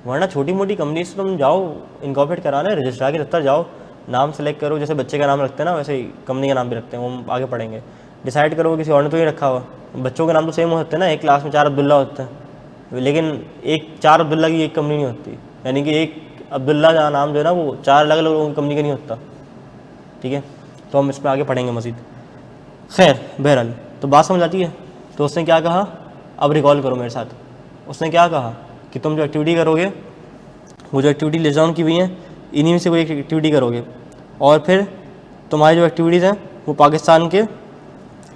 वरना छोटी मोटी कंपनी से तुम जाओ इनकॉर्पोरेट कराने, रजिस्ट्रार के दफ्तर जाओ, नाम सेलेक्ट करो, जैसे बच्चे का नाम रखते हैं ना वैसे ही कंपनी का नाम भी रखते हैं, वो हम आगे पढ़ेंगे। डिसाइड करो किसी और ने तो नहीं रखा हुआ, बच्चों के नाम तो सेम हो सकते हैं ना, एक क्लास में 4 अब्दुल्ला होते हैं, लेकिन 4 अब्दुल्ला की एक कंपनी नहीं होती, यानी कि एक अब्दुल्ला का नाम जो है ना वो 4 अलग अलग लोगों की कंपनी का नहीं होता। ठीक है, तो हम इसमें आगे पढ़ेंगे मज़ीद। खैर बहरहाल, तो बात समझ आती है? तो उसने क्या कहा, अब रिकॉल करो मेरे साथ। उसने क्या कहा कि तुम जो एक्टिविटी करोगे, वो जो एक्टिविटी लिस्ट डाउन की हुई हैं इन्हीं में से कोई एक एक्टिविटी करोगे, और फिर तुम्हारी जो एक्टिविटीज़ हैं वो पाकिस्तान के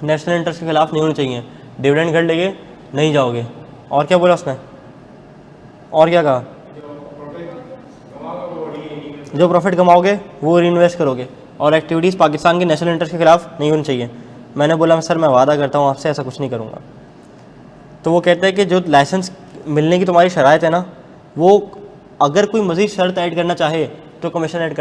नेशनल इंटरेस्ट के खिलाफ नहीं होनी चाहिए, डिविडेंड घर लेके नहीं जाओगे। और क्या बोला उसने, और क्या कहा, जो प्रॉफिट कमाओगे वो रीइन्वेस्ट करोगे, और एक्टिविटीज़ पाकिस्तान के नेशनल इंटरेस्ट के खिलाफ नहीं होनी चाहिए। मैंने बोला सर मैं वादा करता हूँ आपसे ऐसा कुछ नहीं करूँगा। तो वो कहते हैं कि जो लाइसेंस मिलने की तुम्हारी शराइत है ना, वो अगर कोई मज़ीद शर्त ऐड करना चाहे तो कमीशन ऐड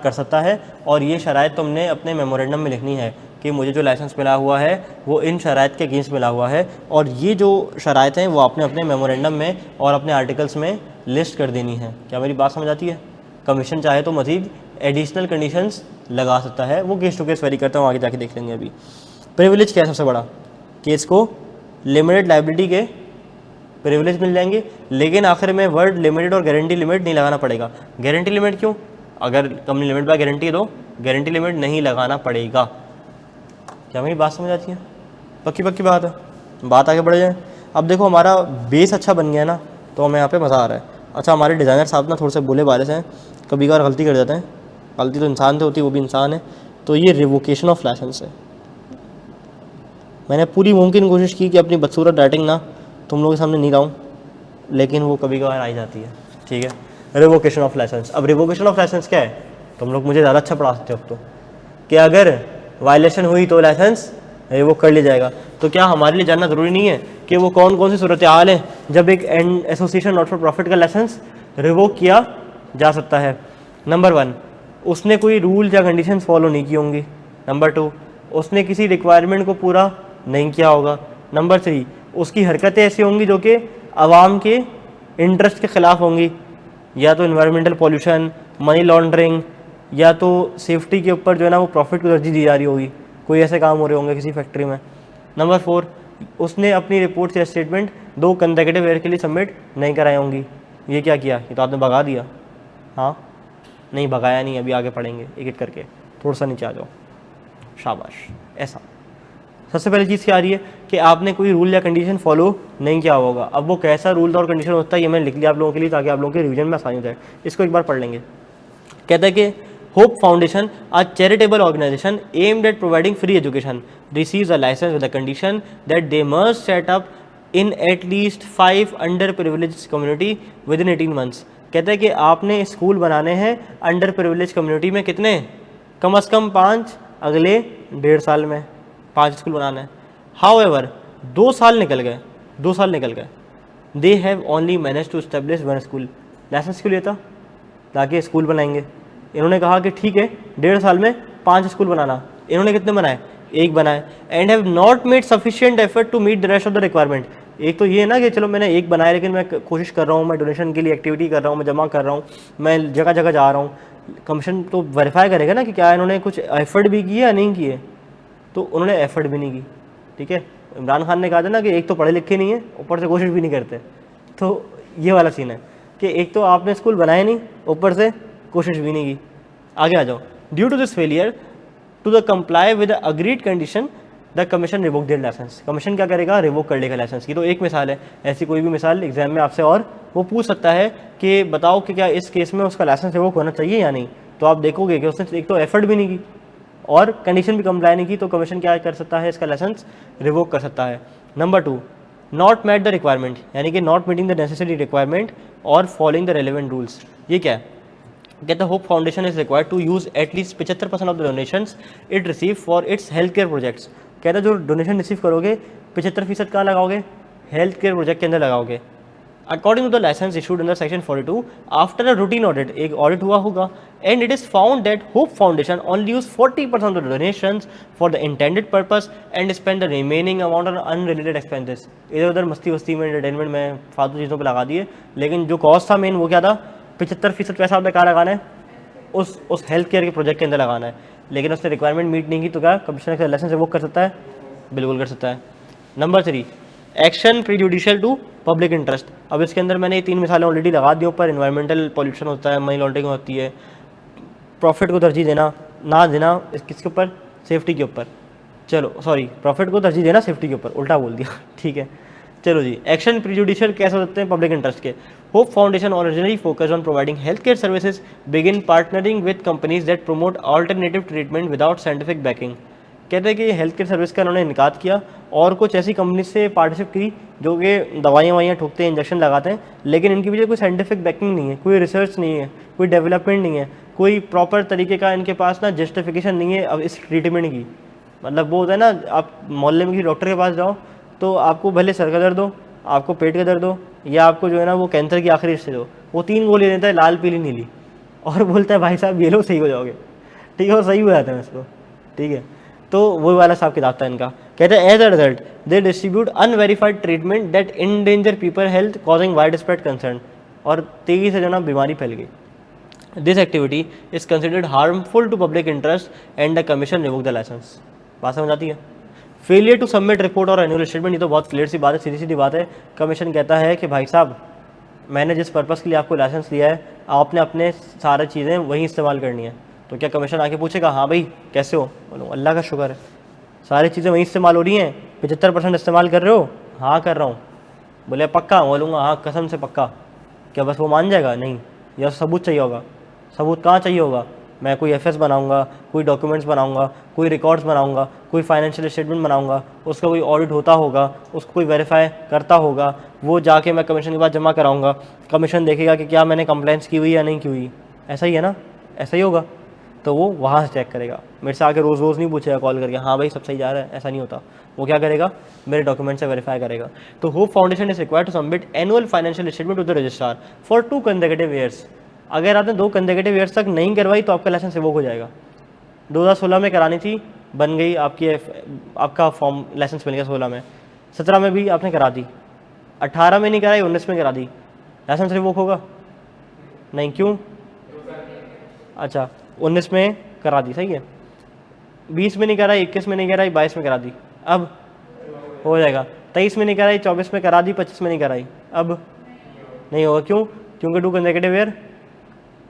कर सकता है। और ये शराइत तुमने अपने मेमोरेंडम में लिखनी है कि मुझे जो लाइसेंस मिला हुआ है वो इन शराइत के अगेंस्ट मिला हुआ है, और ये जो शराइत हैं वो आपने अपने मेमोरेंडम में और अपने आर्टिकल्स में लिस्ट कर देनी है। क्या मेरी बात समझ आती है? कमीशन चाहे तो मज़ीद एडिशनल कंडीशंस लगा सकता है, वो केस टू केस वेरी करता हूँ, आगे जाके देख लेंगे। अभी प्रिविलेज क्या है सबसे बड़ा? केस को लिमिटेड लाइबिलिटी के प्रिविलेज मिल जाएंगे, लेकिन आखिर में वर्ड लिमिटेड और गारंटी लिमिट नहीं लगाना पड़ेगा। गारंटी लिमिट क्यों? अगर कंपनी लिमिट बाय गारंटी है तो गारंटी लिमिट नहीं लगाना पड़ेगा। क्या मेरी बात समझ आती है? पक्की पक्की बात है। बात आगे बढ़ जाए। अब देखो हमारा बेस अच्छा बन गया ना, तो हमें यहाँ पे मज़ा आ रहा है। अच्छा, हमारे डिज़ाइनर साहब ना थोड़े से बोले बाले से हैं, कभी कभार गलती कर जाते हैं। गलती तो इंसान से होती है, वो भी इंसान है। तो ये रिवोकेशन ऑफ लाइसेंस है। मैंने पूरी मुमकिन कोशिश की कि अपनी बदसूरत राइटिंग ना तुम लोगों के सामने नहीं लाऊं, लेकिन वो कभी कभार आई जाती है। ठीक है, रिवोकेशन ऑफ लाइसेंस। अब रिवोकेशन ऑफ लाइसेंस क्या है? तुम लोग मुझे ज़्यादा अच्छा पढ़ा सकते हो अब तो, कि अगर वायलेशन हुई तो लाइसेंस रिवोक कर लिया जाएगा। तो क्या हमारे लिए जानना ज़रूरी नहीं है कि वो कौन कौन सी सूरत हाल है जब एक एसोसिएशन नॉट फॉर प्रॉफिट का लाइसेंस रिवोक किया जा सकता है? नंबर 1, उसने कोई रूल या कंडीशंस फॉलो नहीं की होंगी। नंबर 2, उसने किसी रिक्वायरमेंट को पूरा नहीं किया होगा। नंबर 3, उसकी हरकतें ऐसी होंगी जो कि आवाम के इंटरेस्ट के ख़िलाफ़ होंगी, या तो इन्वायरमेंटल पॉल्यूशन, मनी लॉन्ड्रिंग, या तो सेफ्टी के ऊपर जो है ना वो प्रॉफिट को तरजीह दी जा रही होगी, कोई ऐसे काम हो रहे होंगे किसी फैक्ट्री में। नंबर 4, उसने अपनी रिपोर्ट या स्टेटमेंट 2 कंसेक्यूटिव ईयर के लिए सबमिट नहीं कराई होंगी। ये क्या किया? ये तो आपने भगा दिया। हाँ, नहीं भगाया नहीं, अभी आगे पढ़ेंगे एक एक करके। थोड़ा सा नीचे आ जाओ, शाबाश। ऐसा सबसे पहली चीज़ क्या आ रही है कि आपने कोई रूल या कंडीशन फॉलो नहीं किया होगा। अब वो कैसा रूल और कंडीशन होता है ये मैंने लिख लिया आप लोगों के लिए, ताकि आप लोगों के रिवीजन में आसानी हो जाए। इसको एक बार पढ़ लेंगे। कहता है कि hope foundation, a charitable organization aimed at providing free education, receives a license with the condition that they must set up in at least 5 underprivileged community within 18 months। कहता है कि आपने स्कूल बनाने हैं अंडर प्रिविलेज कम्युनिटी में, कितने? कम से कम 5, अगले 1.5 साल में 5 स्कूल बनाना है। हाउएवर 2 साल निकल गए, 2 साल निकल गए। They have only manage to establish 1 school. Licence क्यों लेता? ताकि स्कूल बनाएंगे। इन्होंने कहा कि ठीक है 1.5 साल में 5 स्कूल बनाना। इन्होंने कितने बनाए? 1 बनाए। And have not made sufficient effort to meet the rest of the requirement. एक तो ये है ना कि चलो मैंने 1 बनाया, लेकिन मैं कोशिश कर रहा हूँ, मैं डोनेशन के लिए एक्टिविटी कर रहा हूँ, मैं जमा कर रहा हूँ, मैं जगह जगह जा रहा हूँ। कमीशन तो वेरीफाई करेगा ना कि क्या इन्होंने कुछ एफर्ट भी किए या नहीं किए। तो उन्होंने एफर्ट भी नहीं की। ठीक है, इमरान खान ने कहा था ना कि एक तो पढ़े लिखे नहीं है, ऊपर से कोशिश भी नहीं करते। तो ये वाला सीन है कि एक तो आपने स्कूल बनाए नहीं, ऊपर से कोशिश भी नहीं की। आगे आ जाओ। Due to this failure to the comply with agreed condition the commission revoke their licence. Commission क्या करेगा? रिवोक कर लेगा लाइसेंस की। तो एक मिसाल है, ऐसी कोई भी मिसाल एग्जाम में आपसे और वो पूछ सकता है कि बताओ कि क्या इस केस में उसका लाइसेंस रिवोक होना चाहिए या नहीं। तो आप देखोगे कि उसने एक तो एफर्ट भी नहीं की और कंडीशन भी कंप्लाई नहीं की, तो कमीशन क्या कर सकता है? इसका लाइसेंस रिवोक कर सकता है। Number 2, not met the requirement, यानी कि not meeting the necessary requirement और फॉलोइंग द रेलिवेंट रूल्स। ये क्या है? कहता है Hope Foundation is required to use at least 75% of the donations it receive for its health care projects. कहता है जो डोनेशन रिसीव करोगे 75% कहाँ लगाओगे? हेल्थ केयर प्रोजेक्ट के अंदर लगाओगे। According to the licence issued under section 42, after a routine audit, एक ऑडिट हुआ होगा, and it is found that Hope Foundation only use 40% of the donations for the intended purpose and spend the remaining amount on unrelated expenses. इधर उधर मस्ती वस्ती में, एंटरटेनमेंट में, फालतू चीज़ों पर लगा दिए, लेकिन जो कॉस्ट था मेन वो क्या था? 75% पैसा आपने कहाँ लगाना है? उस हेल्थ केयर के प्रोजेक्ट के अंदर लगाना है। लेकिन उसने रिक्वायरमेंट मीट नहीं की, तो क्या कमिश्नर का लाइसेंस रिवोक कर सकता है? बिल्कुल कर सकता है। Number 3, action prejudicial to public interest. अब इसके अंदर मैंने 3 मिसालें ऑलरेडी लगा दी ऊपर। इन्वायरमेंटल पॉल्यूशन होता है, मनी लॉन्ड्रिंग होती है, प्रॉफिट को तरजीह देना ना देना किसके ऊपर? सेफ्टी के ऊपर। चलो सॉरी, प्रॉफिट को तरजीह देना सेफ्टी के ऊपर, उल्टा बोल दिया। ठीक है, चलो जी। एक्शन प्रीजुडिशियल कैसे हो सकते हैं? पब्लिक इंटरेस्ट के। Hope foundation originally focus on providing health care services, begin partnering with companies that promote alternative treatment without scientific banking. कहते हैं कि हेल्थ केयर सर्विस का उन्होंने इनकार किया और कुछ ऐसी कंपनी से पार्टनरशिप की जो कि दवाइयाँ ठोकते हैं, इंजेक्शन लगाते हैं, लेकिन इनकी वजह कोई साइंटिफिक बैकिंग नहीं है, कोई रिसर्च नहीं है, कोई डेवलपमेंट नहीं है, कोई प्रॉपर तरीके का इनके पास ना जस्टिफिकेशन नहीं है अब इस ट्रीटमेंट की। मतलब वो होता है ना, आप मोहल्ले में किसी डॉक्टर के पास जाओ तो आपको भले सर का दर्द हो, आपको पेट का दर्द हो, या आपको जो है ना वो कैंसर की आखिरी स्टेज हो, वो 3 गोली देता है, लाल पीली नीली। और बोलता है भाई साहब ये लो सही हो जाओगे, ठीक है, और सही हो जाता है इसको, ठीक है। तो वो वाला हिसाब किताब था इनका। कहते हैं as a result they distribute unverified treatment that endanger people health causing wide spread concern, और तेजी से जो ना बीमारी फैल गई। This activity is considered harmful to public interest and the commission revoke the licence. बात समझ आती है? फेलियर टू सबमिट रिपोर्ट और एनुअल स्टेटमेंट, ये तो बहुत क्लियर सी बात है, सीधी सीधी बात है। कमीशन कहता है कि भाई साहब मैंने जिस पर्पज़ के लिए आपको लाइसेंस लिया है आपने अपने सारी चीज़ें वहीं इस्तेमाल करनी है। तो क्या कमीशन आके पूछेगा हाँ भाई कैसे हो? बोलो अल्लाह का शुक्र है सारी चीज़ें वहीं इस्तेमाल हो रही हैं, 75% इस्तेमाल कर रहे हो? हाँ कर रहा हूँ। बोले पक्का? बोलूँगा हाँ कसम से पक्का। क्या बस वो मान जाएगा? नहीं, या सबूत चाहिए होगा। सबूत कहाँ चाहिए होगा? मैं कोई एफएस बनाऊंगा, कोई डॉक्यूमेंट्स बनाऊंगा, कोई रिकॉर्ड्स बनाऊंगा, कोई फाइनेंशियल स्टेटमेंट बनाऊंगा, उसका कोई ऑडिट होता होगा, उसको कोई वेरीफाई करता होगा, वो जाके मैं कमीशन के बाद जमा कराऊंगा। कमीशन देखेगा कि क्या मैंने कंप्लेंट्स की हुई या नहीं की हुई, ऐसा ही है ना, ऐसा ही होगा। तो वो वहाँ से चेक करेगा, मेरे से आके रोज़ रोज़ नहीं पूछेगा कॉल करके हाँ भाई सब सही जा रहा है, ऐसा नहीं होता। वो क्या करेगा? मेरे डॉक्यूमेंट से वेरीफाई करेगा। तो Hope Foundation is required to submit annual financial statement to the registrar for 2 consecutive years. अगर आपने 2 कंसेक्यूटिव ईयर्स तक नहीं करवाई तो आपका लाइसेंस रिवोक हो जाएगा। 2016 में करानी थी, बन गई आपकी आपका फॉर्म, लाइसेंस मिल गया 16 में, 17 में भी आपने करा दी, 18 में नहीं कराई, 19 में करा दी, लाइसेंस रिवोक होगा? नहीं, क्यों? अच्छा 19 में करा दी, सही है, 20 में नहीं कराई, 21 में नहीं कराई, 22 में करा दी, अब हो जाएगा। 23 में नहीं कराई, 24 में करा दी, 25 में नहीं कराई, अब नहीं होगा। क्यों? क्योंकि 2 कंसेक्यूटिव ईयर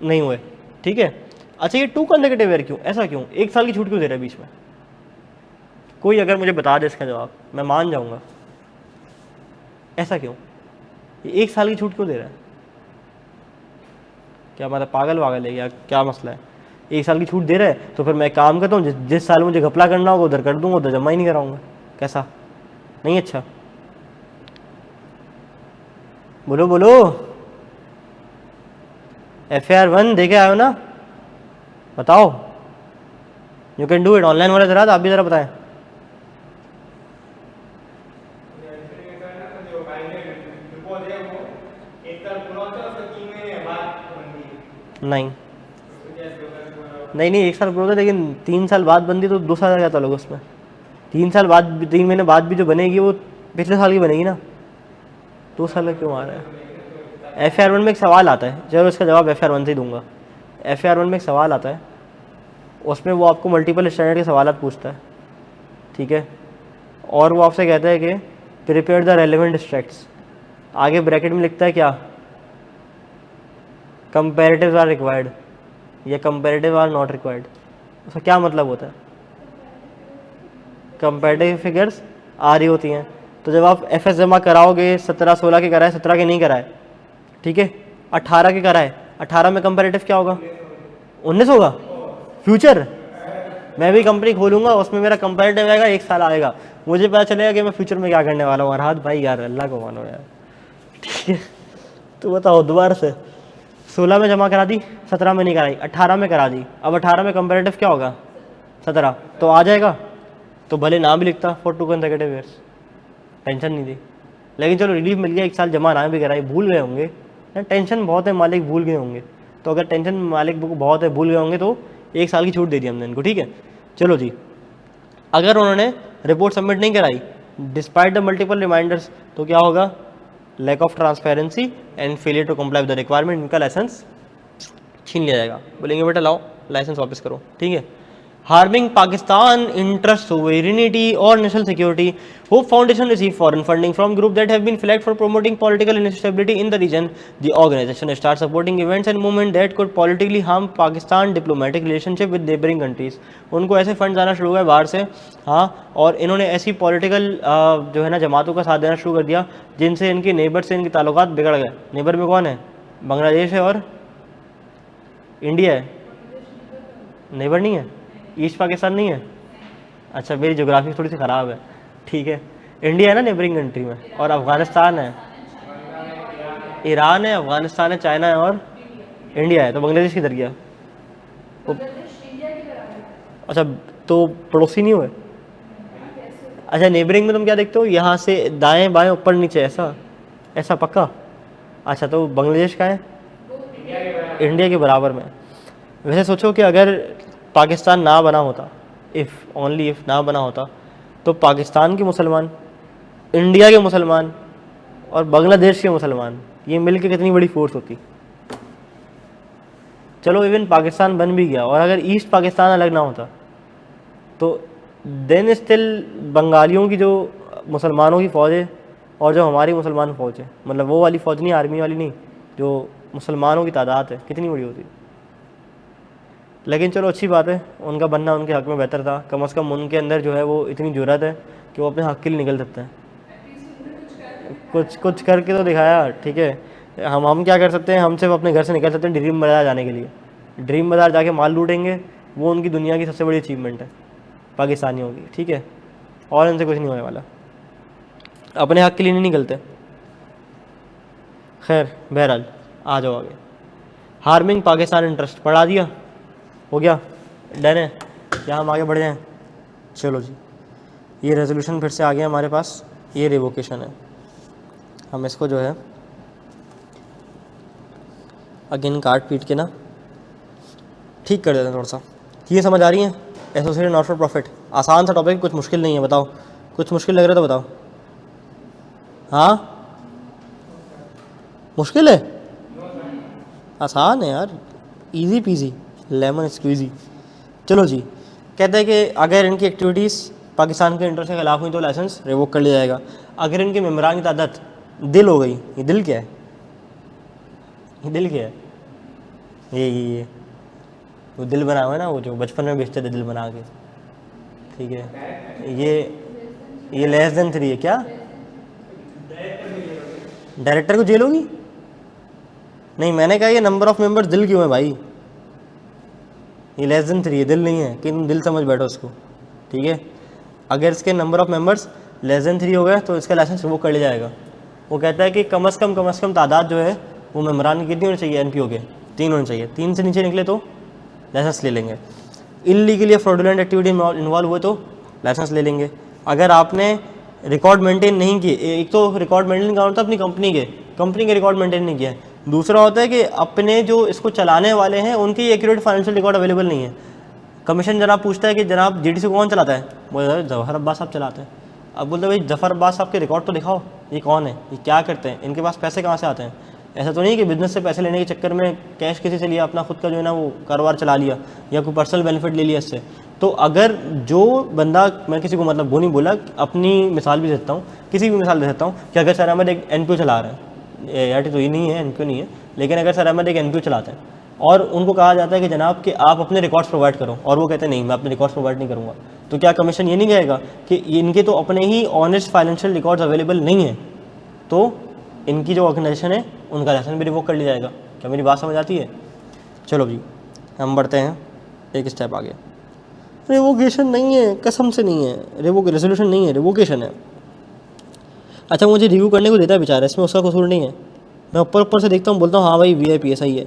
नहीं हुए, ठीक है। अच्छा ये 2 कंसेक्यूटिव ईयर क्यों, ऐसा क्यों? 1 साल की छूट क्यों दे रहा है बीच में? कोई अगर मुझे बता दे इसका जवाब, मैं मान जाऊंगा। ऐसा क्यों? ये 1 साल की छूट क्यों दे रहा है? क्या मतलब पागल वागल है या क्या मसला है? 1 साल की छूट दे रहा है तो फिर मैं काम करता हूँ, जिस साल मुझे घपला करना होगा उधर कर दूंगा, उधर जमा ही नहीं कराऊंगा। कैसा? नहीं अच्छा? बोलो बोलो। FAR 1 देखे आए हो ना? बताओ। You can do it. Online वाले जरा आप भी जरा बताएं। नहीं नहीं नहीं 1 साल पूरा होता, लेकिन 3 साल बाद बनती तो 2 साल क्या लोग उसमें। 3 साल बाद, 3 महीने बाद भी जो बनेगी वो पिछले साल की बनेगी ना। 2 साल का क्यों आ रहा है? FAR 1 में एक सवाल आता है, चलो इसका जवाब FAR 1 से ही दूंगा। FAR 1 में एक सवाल आता है, उसमें वो आपको मल्टीपल स्टैंडर्ड के सवाल पूछता है, ठीक है, और वो आपसे कहता है कि प्रिपेयर द रेलेवेंट स्ट्रैक्ट्स। आगे ब्रैकेट में लिखता है क्या? कंपेरेटिव आर रिक्वायर्ड या कंपेरेटिव आर नॉट रिक्वायर्ड। उसका क्या मतलब होता है? कंपेरेटिव फिगर्स आ रही होती हैं, तो जब आप एफएस जमा कराओगे, 17-16 के कराए, 17 के नहीं कराए, ठीक है, 18 के कराए, 18 में कंपेरेटिव क्या होगा? 19 होगा। फ्यूचर मैं भी कंपनी खोलूंगा, उसमें मेरा कंपेरेटिव आएगा, 1 साल आएगा, मुझे पता चलेगा कि मैं फ्यूचर में क्या करने वाला हूँ। अरहाद भाई यार अल्लाह को मानो यार, ठीक है। तो बताओ दोबारा से, 16 में जमा करा दी, 17 में नहीं कराई, 18 में करा दी, अब 18 में कंपेरेटिव क्या होगा? 17, तो आ जाएगा। तो भले नाम भी लिखता फॉर 2 कंसेक्यूटिव ईयर्स, टेंशन नहीं थी, लेकिन चलो रिलीफ मिल गया, 1 साल जमा ना भी कराई, भूल गए होंगे, टेंशन बहुत है, मालिक भूल गए होंगे। तो अगर टेंशन मालिक बहुत है, भूल गए होंगे, तो 1 साल की छूट दे दी हमने इनको, ठीक है। चलो जी, अगर उन्होंने रिपोर्ट सबमिट नहीं कराई डिस्पाइट द मल्टीपल रिमाइंडर्स, तो क्या होगा? Lack of transparency and failure to comply with the requirement, इनका लाइसेंस छीन लिया जाएगा। बोलेंगे बेटा लाओ लाइसेंस वापस करो, ठीक है। हार्मिंग पाकिस्तान इंटरेस्ट, सोवेरिनिटी और national security, Hope Foundation receive foreign funding from group that have been flagged for promoting political instability in the region. The organisation start supporting events and movement that could politically harm Pakistan diplomatic relationship with neighbouring countries. उनको ऐसे फंड आना शुरू हुआ बाहर से, हाँ, और इन्होंने ऐसी पॉलिटिकल जो है ना जमातों का साथ देना शुरू कर दिया जिनसे इनके नेबर से इनके ताल्लुकात बिगड़ गए। नेबर में कौन है? बांग्लादेश है और इंडिया है। नेबर नहीं है, ईस्ट पाकिस्तान नहीं है। अच्छा मेरी ज्योग्राफी थोड़ी सी ख़राब है, ठीक है। इंडिया है ना नेबरिंग कंट्री में, और अफ़गानिस्तान है, ईरान है, अफ़गानिस्तान है, चाइना है और इंडिया है। तो बांग्लादेश किधर गया? अच्छा तो पड़ोसी नहीं हुए। अच्छा नेबरिंग में तुम क्या देखते हो? यहाँ से दाएं बाएं ऊपर नीचे, ऐसा ऐसा पक्का? अच्छा तो बांग्लादेश का है इंडिया के बराबर में। वैसे सोचो कि अगर पाकिस्तान ना बना होता, इफ़ ओनली इफ़ ना बना होता, तो पाकिस्तान के मुसलमान, इंडिया के मुसलमान और बांग्लादेश के मुसलमान ये मिलकर कितनी बड़ी फोर्स होती। चलो इवन पाकिस्तान बन भी गया और अगर ईस्ट पाकिस्तान अलग ना होता तो देन स्टिल बंगालियों की जो मुसलमानों की फ़ौज है और जो हमारी मुसलमान फ़ौज है, मतलब वो वाली फ़ौज नहीं, आर्मी वाली नहीं, जो मुसलमानों की तादाद है, कितनी बड़ी होती। लेकिन चलो अच्छी बात है, उनका बनना उनके हक़ में बेहतर था। कम से कम उनके अंदर जो है वो इतनी जुर्रत है कि वो अपने हक़ के लिए निकल सकते हैं। कुछ करके तो दिखाया, ठीक है। हम क्या कर सकते हैं, हम सिर्फ अपने घर से निकल सकते हैं ड्रीम बाज़ार जाने के लिए। ड्रीम बाज़ार जाके माल लूटेंगे, वो उनकी दुनिया की सबसे बड़ी अचीवमेंट है पाकिस्तानियों की, ठीक है। और इनसे कुछ नहीं होने वाला, अपने हक़ के लिए नहीं निकलते। खैर बहरहाल आ जाओ आगे। हार्मिंग पाकिस्तान इंटरेस्ट पढ़ा दिया, हो गया, डन है। क्या हम आगे बढ़ जाएँ? चलो जी, ये रेजोल्यूशन फिर से आ गया हमारे पास, ये रिवोकेशन है। हम इसको जो है अगेन काट पीट के ना ठीक कर देते हैं थोड़ा सा। ये समझ आ रही है? एसोसिएटेड नॉट फॉर प्रॉफिट, आसान सा टॉपिक, कुछ मुश्किल नहीं है। बताओ, कुछ मुश्किल लग रहा है तो बताओ। हाँ मुश्किल है? आसान है यार, इजी पीजी लेमन स्क्वीजी। चलो जी, कहते हैं कि अगर इनकी एक्टिविटीज़ पाकिस्तान के इंटरेस्ट के खिलाफ हुई तो लाइसेंस रिवोक कर लिया जाएगा। अगर इनके मेम्बरान की तादाद दिल हो गई, ये दिल क्या है? ये दिल क्या है? ये वो दिल बना हुआ है ना, वो जो बचपन में बेचते थे दिल बना के, ठीक है। ये लेस देन 3 है क्या? डायरेक्टर को जेल होगी? नहीं, मैंने कहा ये नंबर ऑफ मेंबर्स दिल क्यों है भाई? ये लेस देन 3 है, दिल नहीं है, कि तुम दिल समझ बैठो उसको, ठीक है। अगर इसके number of members less than 3 हो गए तो इसका लाइसेंस रिवोक कर लिया जाएगा। वो कहता है कि कम से कम तादाद जो है वो मेम्बरान की कितनी होनी चाहिए? एनपीओ के 3 होने चाहिए। 3 से नीचे निकले तो लाइसेंस ले लेंगे। इल्लीगल या फ्रॉडुलेंट एक्टिविटी इन्वॉल्व हुए तो लाइसेंस ले लेंगे। अगर आपने रिकॉर्ड मेंटेन नहीं किए, एक तो रिकॉर्ड मेंटेन का होता है अपनी कंपनी के रिकॉर्ड मेंटेन नहीं किया है, दूसरा होता है कि अपने जो इसको चलाने वाले हैं उनकी एक्यूरेट फाइनेंशियल रिकॉर्ड अवेलेबल नहीं है। कमीशन जनाब पूछता है कि जनाब जीडीसी को कौन चलाता है? बोलता है जफर अब्बास साहब चलाते हैं। अब बोलते हैं भाई जफर अब्बास साहब के रिकॉर्ड तो दिखाओ, ये कौन है, ये क्या करते हैं, इनके पास पैसे कहाँ से आते हैं। ऐसा तो नहीं कि बिजनेस से पैसे लेने के चक्कर में कैश किसी से लिया, अपना खुद का जो है ना वो कारोबार चला लिया या कोई पर्सनल बेनिफिट ले लिया इससे। तो अगर जो बंदा, मैं किसी को मतलब वो नहीं बोला, अपनी मिसाल भी देता हूँ, किसी भी मिसाल दे सकता हूँ कि अगर सर अहमद एक एनपीओ चला रहा है, यार तो ये नहीं है, एनपीओ नहीं है, लेकिन अगर सर अहमद एक एनपीओ चलाते हैं और उनको कहा जाता है कि जनाब कि आप अपने रिकॉर्ड्स प्रोवाइड करो, और वो कहते हैं नहीं मैं अपने रिकॉर्ड्स प्रोवाइड नहीं करूँगा, तो क्या कमीशन ये नहीं कहेगा कि इनके तो अपने ही ऑनेस्ट फाइनेंशियल रिकॉर्ड्स अवेलेबल नहीं है, तो इनकी जो ऑर्गेनाइजेशन है उनका लाइसेंस भी रिवोक कर लिया जाएगा? क्या मेरी बात समझ आती है? चलो जी, हम बढ़ते हैं एक स्टेप आगे। रिवोकेशन नहीं है, कसम से नहीं है, रेजोल्यूशन नहीं है, रिवोकेशन है। अच्छा, मुझे रिव्यू करने को देता है बेचारा, इसमें उसका कसूर नहीं है। मैं ऊपर से देखता हूँ, बोलता हूँ हाँ भाई VIP सही है,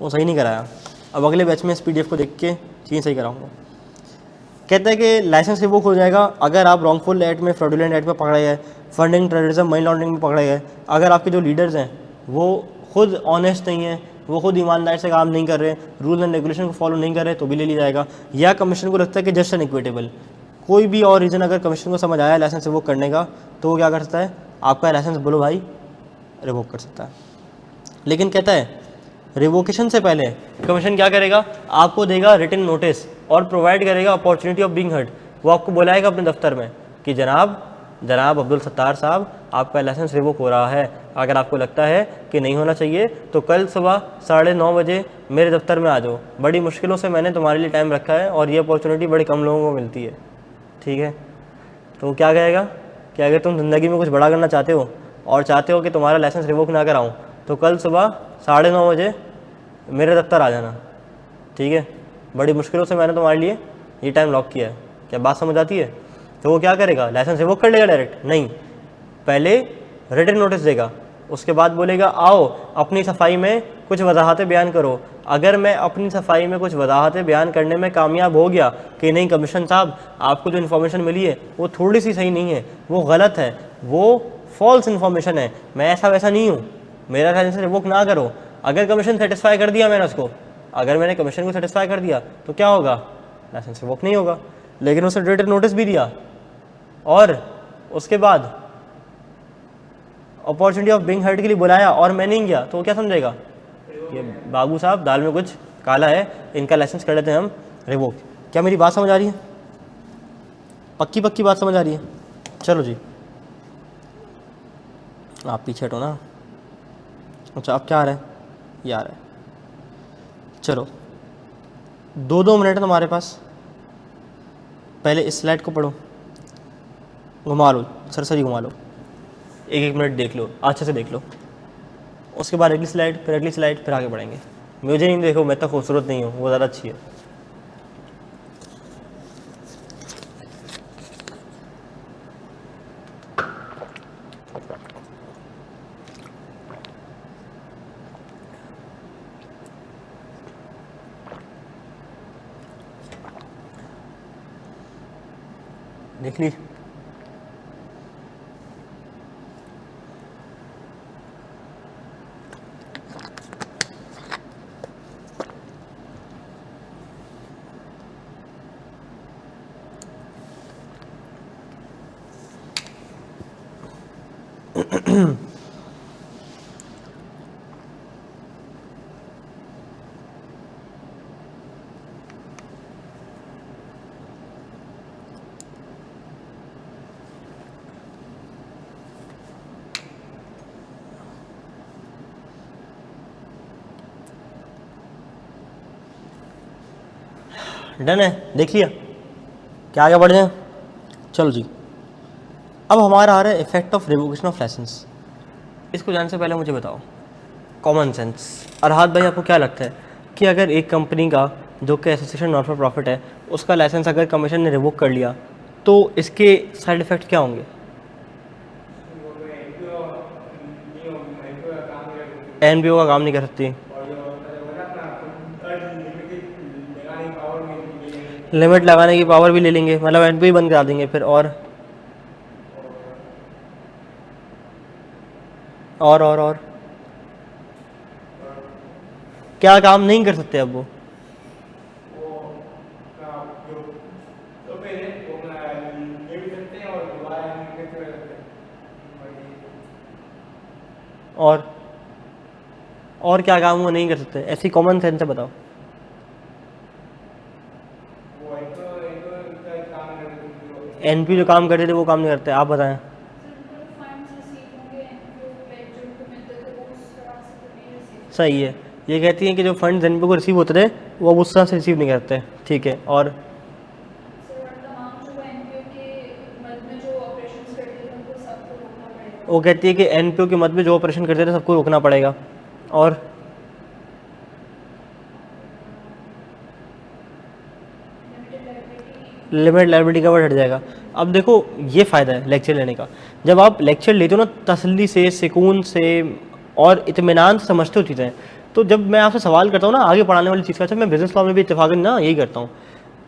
वो सही नहीं कराया। अब अगले बैच में इस PDF को देख के चीज़ सही कराऊंगा। कहता है कि लाइसेंस रिवोक हो जाएगा अगर आप रॉन्गफुल एक्ट में, फ्रॉडुलेंट एक्ट में पकड़े गए, फंडिंग टेररिज्म, मनी लॉन्ड्रिंग में पकड़े गए, अगर आपके जो लीडर्स हैं वो खुद ऑनेस्ट नहीं है, वो खुद ईमानदार से काम नहीं कर रहे, रूल एंड रेगुलेशन को फॉलो नहीं कर रहे, तो भी ले लिया जाएगा। या कमीशन को लगता है कि जस्ट एंड इक्विटेबल, कोई भी और रीज़न अगर कमीशन को समझ आया लाइसेंस रिवोक करने का, तो वो क्या कर सकता है, आपका लाइसेंस बोलो भाई रिवोक कर सकता है। लेकिन कहता है रिवोकेशन से पहले कमीशन क्या करेगा, आपको देगा रिटन नोटिस और प्रोवाइड करेगा अपॉर्चुनिटी ऑफ बीइंग हर्ड। वो आपको बुलाएगा अपने दफ्तर में कि जनाब अब्दुल सत्तार साहब, आपका लाइसेंस रिवोक हो रहा है, अगर आपको लगता है कि नहीं होना चाहिए तो कल सुबह 9:30 बजे मेरे दफ्तर में आ जाओ, बड़ी मुश्किलों से मैंने तुम्हारे लिए टाइम रखा है और ये अपॉर्चुनिटी बड़ी कम लोगों को मिलती है, ठीक है। तो वो क्या कहेगा कि अगर तुम ज़िंदगी में कुछ बड़ा करना चाहते हो और चाहते हो कि तुम्हारा लाइसेंस रिवोक ना कराऊँ, तो कल सुबह 9:30 बजे मेरे दफ्तर आ जाना, ठीक है। बड़ी मुश्किलों से मैंने तुम्हारे लिए ये टाइम लॉक किया है। क्या बात समझ आती है? तो वो क्या करेगा, लाइसेंस रिवोक कर लेगा डायरेक्ट? नहीं, पहले रिटन नोटिस देगा, उसके बाद बोलेगा आओ अपनी सफाई में कुछ वजाहतें बयान करो। अगर मैं अपनी सफाई में कुछ वजाहतें बयान करने में कामयाब हो गया कि नहीं कमीशन साहब आपको जो इन्फॉर्मेशन मिली है वो थोड़ी सी सही नहीं है, वो गलत है, वो फॉल्स इन्फॉर्मेशन है, मैं ऐसा वैसा नहीं हूँ, मेरा लाइसेंस रिवोक ना करो। अगर कमीशन सेटिस्फाई कर दिया मैंने उसको, अगर मैंने कमीशन को सेटिस्फाई कर दिया तो क्या होगा, लाइसेंस रिवोक नहीं होगा। लेकिन उसने रिटन नोटिस भी दिया और उसके बाद अपॉर्चुनिटी ऑफ बिंग हर्ड के लिए बुलाया और मैं नहीं गया, तो वो क्या समझेगा, ये बाबू साहब दाल में कुछ काला है, इनका लाइसेंस कर लेते हैं हम रिवोक। क्या मेरी बात समझ आ रही है? पक्की पक्की बात समझ आ रही है? चलो जी, आप पीछे हटो ना। अच्छा अब क्या आ रहा है, ये आ रहा है। चलो 2-2 मिनट है तुम्हारे पास, पहले इस स्लाइड को पढ़ो, घुमा लो, सरसरी घुमा लो, 1-1 मिनट देख लो, अच्छे से देख लो। उसके बाद अगली स्लाइड, फिर अगली स्लाइड, फिर आगे बढ़ेंगे। मुझे नहीं देखो, मैं तो खूबसूरत नहीं हूँ, वो ज़्यादा अच्छी है। देख ली? डन है, देख लिया? क्या आगे बढ़ जाए? चलो जी, अब हमारा आ रहा है effect of revocation of licence. इसको जानने से पहले मुझे बताओ, कॉमन सेंस, अरहात भाई आपको क्या लगता है कि अगर एक कंपनी का जो कि एसोसिएशन नॉट फॉर प्रॉफिट है, उसका लाइसेंस अगर कमीशन ने रिवोक कर लिया तो इसके साइड इफ़ेक्ट क्या होंगे? एनबीओ का काम नहीं कर सकती, लिमिट लगाने की पावर भी ले लेंगे, मतलब एनबीओ बंद करा देंगे फिर। और क्या काम नहीं कर सकते अब वो? और क्या काम वो नहीं कर सकते, ऐसी कॉमन सेंस से बताओ। एनपी जो काम करते थे वो काम नहीं करते, आप बताएं। सही है, ये कहती हैं कि जो फंड एनपी को रिसीव होते थे वो अब उस तरह से रिसीव नहीं करते, ठीक है। और वो कहती है कि एनपीओ के मद में जो ऑपरेशन करते थे सबको रोकना पड़ेगा। और लिमिट लाइबिलिटी कवर हट जाएगा। अब देखो ये फ़ायदा है लेक्चर लेने का, जब आप लेक्चर लेते हो ना तसल्ली से, सुकून से और इत्मीनान से समझते हो चीज़ें, तो जब मैं आपसे सवाल करता हूँ ना आगे पढ़ाने वाली चीज़ का, अच्छा मैं बिजनेस लॉ में भी इत्तेफाकन ना यही करता हूँ,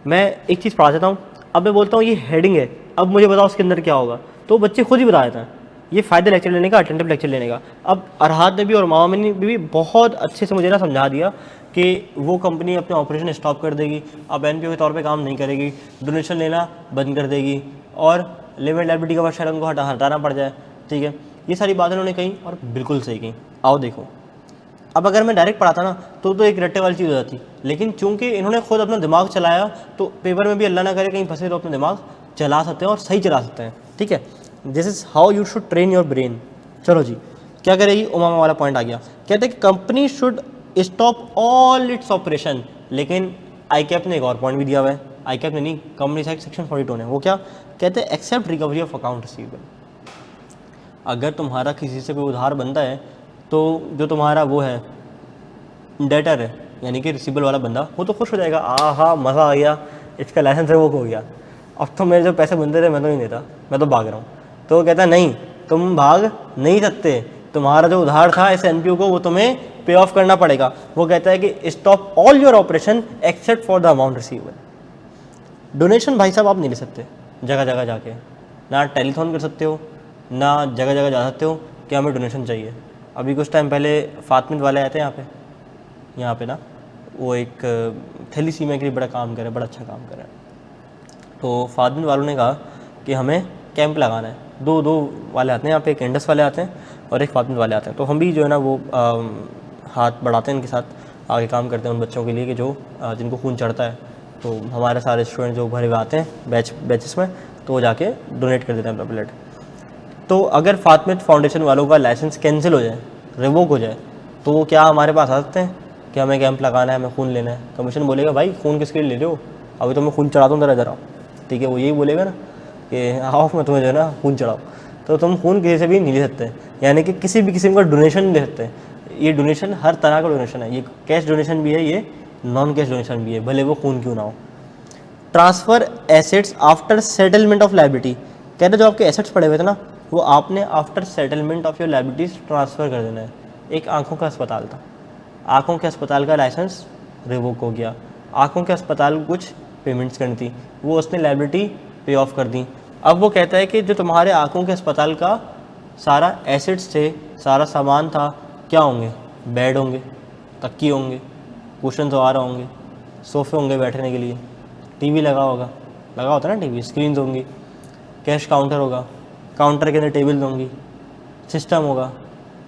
मैं एक चीज़ पढ़ा देता हूँ, अब मैं बोलता हूँ ये हेडिंग है, अब मुझे बताओ उसके अंदर क्या होगा, तो बच्चे खुद ही बता देते हैं। ये फ़ायदा लेक्चर लेने का, अटेंटिव लेक्चर लेने का। अब अरहात ने भी और मामा ने भी बहुत अच्छे से मुझे ना समझा दिया कि वो कंपनी अपने ऑपरेशन स्टॉप कर देगी, अब एनपीओ के तौर पे काम नहीं करेगी, डोनेशन लेना बंद कर देगी और लिमिट लायबिलिटी का शायद उनको हटाना पड़ जाए, ठीक है। ये सारी बातें उन्होंने कही और बिल्कुल सही कही। आओ देखो, अब अगर मैं डायरेक्ट पढ़ाता ना तो एक रट्टे वाली चीज़ हो जाती, लेकिन चूंकि इन्होंने खुद अपना दिमाग चलाया तो पेपर में भी अल्लाह ना करे कहीं फंसे तो अपना दिमाग चला सकते हैं और सही चला सकते हैं, ठीक है। This is how you should train your brain. चलो जी, क्या करेगी, उमामा वाला पॉइंट आ गया, कहते हैं कि company should stop all its operation. लेकिन आई कैप ने एक और पॉइंट भी दिया हुआ है, आई कैप ने नहीं, कंपनी एक्ट सेक्शन 42 ने, वो क्या कहते हैं, except recovery of account receivable. अगर तुम्हारा किसी से कोई उधार बनता है तो जो तुम्हारा वो है डेटर है, यानी कि रिसीवेबल वाला बंदा, वो तो खुश हो जाएगा, हाँ मज़ा आ गया, इसका लाइसेंस रिवोक हो गया, अब तो मेरे जो पैसे बनते थे मैं तो नहीं देता, मैं तो भाग रहा हूँ। तो वो कहता है नहीं, तुम भाग नहीं सकते, तुम्हारा जो उधार था इस एनपीओ को वो तुम्हें पे ऑफ करना पड़ेगा। वो कहता है कि stop all your operation except for the amount receivable. Donation भाई साहब आप नहीं ले सकते जगह जगह जाके, ना टेलीथॉन कर सकते हो, ना जगह जगह जा सकते हो कि हमें डोनेशन चाहिए। अभी कुछ टाइम पहले फातमिद वाले आए थे यहाँ पे ना, वो एक थैलीसीमिया के लिए बड़ा काम कर रहे हैं, बड़ा अच्छा काम कर रहे हैं। तो फादमिन वालों ने कहा कि हमें कैंप लगाना है। दो वाले आते हैं यहाँ पे, एक इंडस वाले आते हैं और एक फादमिन वाले आते हैं। तो हम भी जो है ना वो हाथ बढ़ाते हैं, इनके साथ आगे काम करते हैं उन बच्चों के लिए कि जो जिनको खून चढ़ता है। तो हमारे सारे स्टूडेंट जो भरे हुए आते हैं बैचेस में, तो वो जाके डोनेट कर देते हैं अपना ब्लड। तो अगर फातिमित फाउंडेशन वालों का लाइसेंस कैंसिल हो जाए, रिवोक हो जाए, तो वो क्या हमारे पास आ सकते हैं कि हमें कैंप लगाना है, हमें खून लेना है? कमीशन बोलेगा भाई खून किसके लिए ले रहे हो, अभी तो मैं खून चढ़ाता हूँ जरा, ठीक है, वो यही बोलेगा ना कि आओ मैं तुम्हें जो है ना खून चढ़ाओ। तो तुम खून किसी से भी नहीं ले सकते, यानी कि किसी भी किस्म का डोनेशन नहीं ले सकते। ये डोनेशन हर तरह का डोनेशन है, ये कैश डोनेशन भी है, ये नॉन कैश डोनेशन भी है, भले वो खून क्यों ना हो। Transfer assets after settlement of liability, कह रहे जो आपके एसेट्स पड़े हुए थे ना, वो आपने after settlement of your liabilities transfer कर देना है। एक आंखों का अस्पताल था, आंखों के अस्पताल का लाइसेंस रिवोक हो गया, आंखों के अस्पताल को कुछ पेमेंट्स करनी थी, वो उसने लायबिलिटी पे ऑफ कर दी। अब वो कहता है कि जो तुम्हारे आंखों के अस्पताल का सारा एसेट्स थे, सारा सामान था, क्या होंगे? बेड होंगे, तकिए होंगे, कुशन वगैरह होंगे, सोफ़े होंगे बैठने के लिए, टीवी लगा होता है ना, टीवी स्क्रीन्स होंगी, कैश काउंटर होगा, काउंटर के अंदर टेबल होंगी, सिस्टम होगा,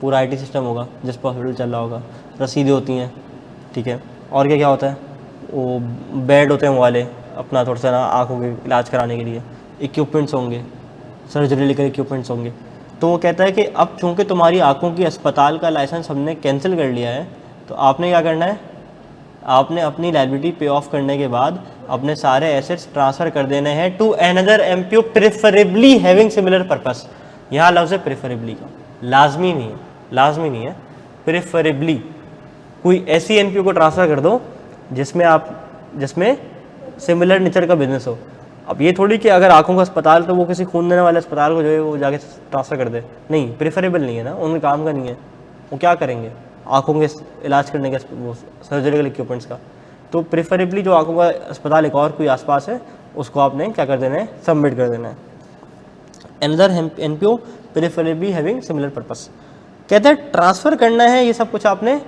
पूरा आईटी सिस्टम होगा जिस पर हॉस्पिटल चल रहा होगा, रसीदें होती हैं, ठीक है। और क्या क्या होता है? वो बेड होते हैं वो वाले, अपना थोड़ा सा ना आँखों के इलाज कराने के लिए, इक्विपमेंट्स होंगे, सर्जरी लेकर इक्विपमेंट्स होंगे। तो वो कहता है कि अब चूँकि तुम्हारी आँखों की अस्पताल का लाइसेंस हमने कैंसिल कर लिया है, तो आपने क्या करना है? आपने अपनी लायबिलिटी पे ऑफ करने के बाद अपने सारे एसेट्स ट्रांसफ़र कर देने हैं to another MPO preferably having similar purpose. यहाँ लफ्ज़ है प्रेफरेबली का, लाजमी नहीं है, प्रेफरेबली। कोई ऐसी एनपीओ को ट्रांसफ़र कर दो जिसमें सिमिलर नेचर का बिजनेस हो। अब ये थोड़ी कि अगर आंखों का अस्पताल तो वो किसी खून देने वाले अस्पताल को जो है वो जाके ट्रांसफ़र कर दे, नहीं, प्रेफरेबल नहीं है ना, उनके काम का नहीं है। वो क्या करेंगे? आंखों के इलाज करने के वो सर्जरिकल इक्विपमेंट्स का। तो प्रेफरेबली जो आंखों का अस्पताल एक और कोई आसपास है, उसको आपने क्या कर देना है? सबमिट कर देना है। Another NPO preferably having similar purpose. कहते हैं ट्रांसफ़र करना है ये सब कुछ आपने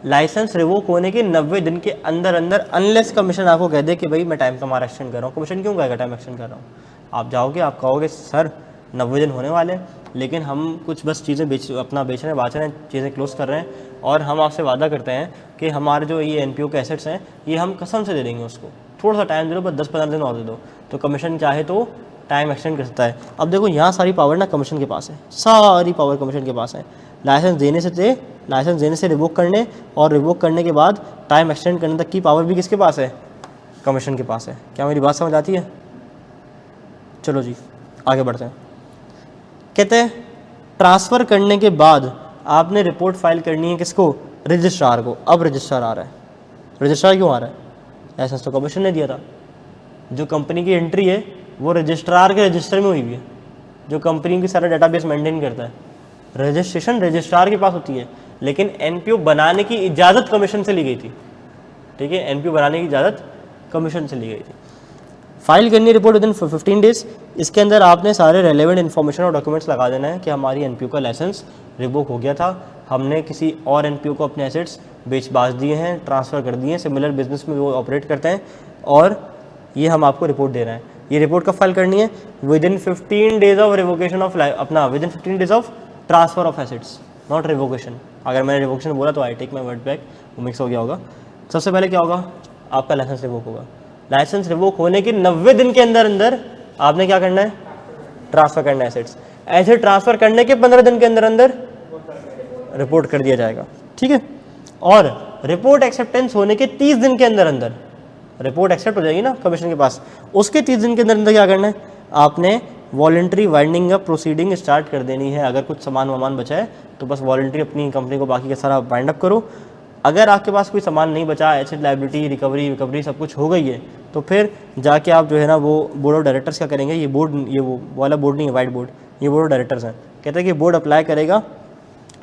लाइसेंस रिवोक होने के 90 दिन के अंदर अंदर, अनलेस कमीशन आपको कह दे कि भाई मैं टाइम का एक्सटेंड कर रहा हूँ। कमीशन क्यों कहेगा टाइम एक्सटेंड कर रहा हूँ? आप जाओगे, आप कहोगे सर 90 दिन होने वाले हैं, लेकिन हम कुछ बस चीज़ें बेच रहे हैं, चीज़ें क्लोज कर रहे हैं, और हम आपसे वादा करते हैं कि हमारे जो ये एनपीओ के एसेट्स हैं ये हम कसम से दे देंगे उसको, थोड़ा सा टाइम दे दो, बस 10-15 दिन और दे दो। तो कमीशन चाहे तो टाइम एक्सटेंड कर सकता है। अब देखो यहाँ सारी पावर ना कमीशन के पास है, सारी पावर कमीशन के पास है। लाइसेंस देने से रिवोक करने और रिवोक करने के बाद टाइम एक्सटेंड करने तक की पावर भी किसके पास है? कमीशन के पास है। क्या मेरी बात समझ आती है? चलो जी आगे बढ़ते हैं। कहते हैं ट्रांसफ़र करने के बाद आपने रिपोर्ट फाइल करनी है किसको? रजिस्ट्रार को। अब रजिस्ट्रार आ रहा है। रजिस्ट्रार क्यों आ रहा है? लाइसेंस तो कमीशन ने दिया था। जो कंपनी की एंट्री है वो रजिस्ट्रार के रजिस्टर में हुई हुई है, जो कंपनी की सारा डेटाबेस मेंटेन करता है। रजिस्ट्रेशन रजिस्ट्रार के पास होती है, लेकिन एनपीओ बनाने की इजाज़त कमीशन से ली गई थी, ठीक है, एनपीओ बनाने की इजाज़त कमीशन से ली गई थी। फाइल करनी रिपोर्ट विद इन 15 डेज। इसके अंदर आपने सारे रेलेवेंट इन्फॉर्मेशन और डॉक्यूमेंट्स लगा देना है कि हमारी एनपीओ का लाइसेंस रिवोक हो गया था, हमने किसी और एनपीओ को अपने एसेट्स बाज दिए हैं, ट्रांसफ़र कर दिए हैं, सिमिलर बिजनेस में वो ऑपरेट करते हैं, और ये हम आपको रिपोर्ट दे रहे हैं। ये रिपोर्ट कब फाइल करनी है? Within 15 days of revocation of within 15 days of transfer of assets, not revocation. अगर मैंने रिवोकेशन बोला तो I take my word back, वो मिक्स हो गया होगा। सबसे पहले क्या होगा? आपका लाइसेंस रिवोक होगा। लाइसेंस रिवोक होने के 90 दिन के अंदर अंदर आपने क्या करना है? ट्रांसफ़र करना है एसेट्स। ऐसे ट्रांसफ़र करने के 15 दिन के अंदर अंदर रिपोर्ट कर दिया जाएगा, ठीक है। और रिपोर्ट एक्सेप्टेंस होने के 30 दिन के अंदर अंदर रिपोर्ट एक्सेप्ट हो जाएगी ना कमीशन के पास, उसके 30 दिन के अंदर अंदर क्या करना है? आपने voluntary winding up proceeding start कर देनी है। अगर कुछ सामान बचा है तो बस वॉलंटरी अपनी कंपनी को बाकी का सारा वाइंड अप करो। अगर आपके पास कोई सामान नहीं बचा, एसेट लायबिलिटी रिकवरी सब कुछ हो गई है, तो फिर जाके आप जो है ना वो बोर्ड ऑफ डायरेक्टर्स क्या करेंगे? ये वो वाला बोर्ड नहीं है, वाइट बोर्ड, ये बोर्ड ऑफ डायरेक्टर्स हैं। कहते हैं कि बोर्ड अप्लाई करेगा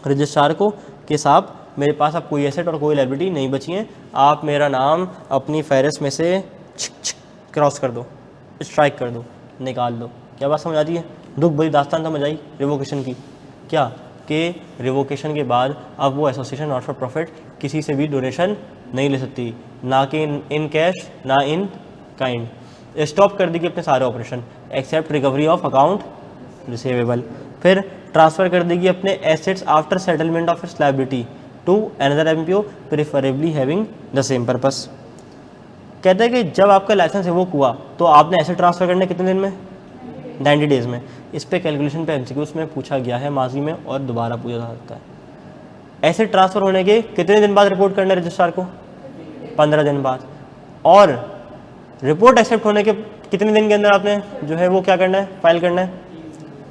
रजिस्ट्रार को कि साहब मेरे पास अब कोई एसेट और कोई लायबिलिटी नहीं बची है, आप मेरा नाम अपनी फहरिस्त में से क्रॉस कर दो, स्ट्राइक कर दो, निकाल दो। क्या बात समझ आती है? दुख भरी दास्तान समझ आई रिवोकेशन की? क्या कि रिवोकेशन के बाद अब वो एसोसिएशन नॉट फॉर प्रॉफिट किसी से भी डोनेशन नहीं ले सकती, ना कि इन कैश ना इन काइंड। स्टॉप कर देगी अपने सारे operation except recovery of account receivable. फिर ट्रांसफ़र कर देगी अपने assets after settlement of its liability to another MPO preferably having the same purpose. कहते हैं कि जब आपका लाइसेंस रिवोक हुआ तो आपने एसेट ट्रांसफ़र करने कितने दिन में, 90 डेज़ में। इस पे कैलकुलेशन पे एमसीक्यूज़ में पूछा गया है माजी में और दोबारा पूछा जा सकता है। एसेट ट्रांसफ़र होने के कितने दिन बाद रिपोर्ट करना है रजिस्ट्रार को, 15 दिन बाद। और रिपोर्ट एक्सेप्ट होने के कितने दिन के अंदर आपने जो है वो क्या करना है, फाइल करना है,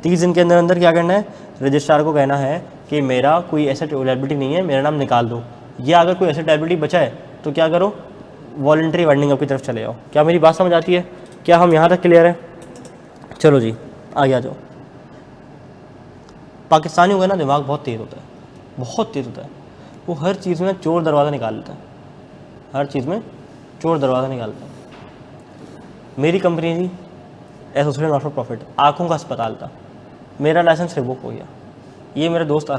30 दिन के अंदर अंदर क्या करना है, रजिस्ट्रार को कहना है कि मेरा कोई एसेट लायबिलिटी नहीं है, मेरा नाम निकाल दो, या अगर कोई एसेट लायबिलिटी बचा है तो क्या करो, वॉलंटरी वाइंडिंग अप की तरफ चले जाओ। क्या मेरी बात समझ आती है? क्या हम यहाँ तक क्लियर है? चलो जी आगे आ जाओ। पाकिस्तानी हो गया ना, दिमाग बहुत तेज़ होता है, बहुत तेज़ होता है। वो हर चीज़ में चोर दरवाज़ा निकाल लेता है, हर चीज़ में चोर दरवाज़ा निकालता है। मेरी कंपनी थी एसोसिएटेड नॉट फॉर प्रॉफिट, आँखों का अस्पताल था, मेरा लाइसेंस रिवोक हो गया। ये मेरा दोस्त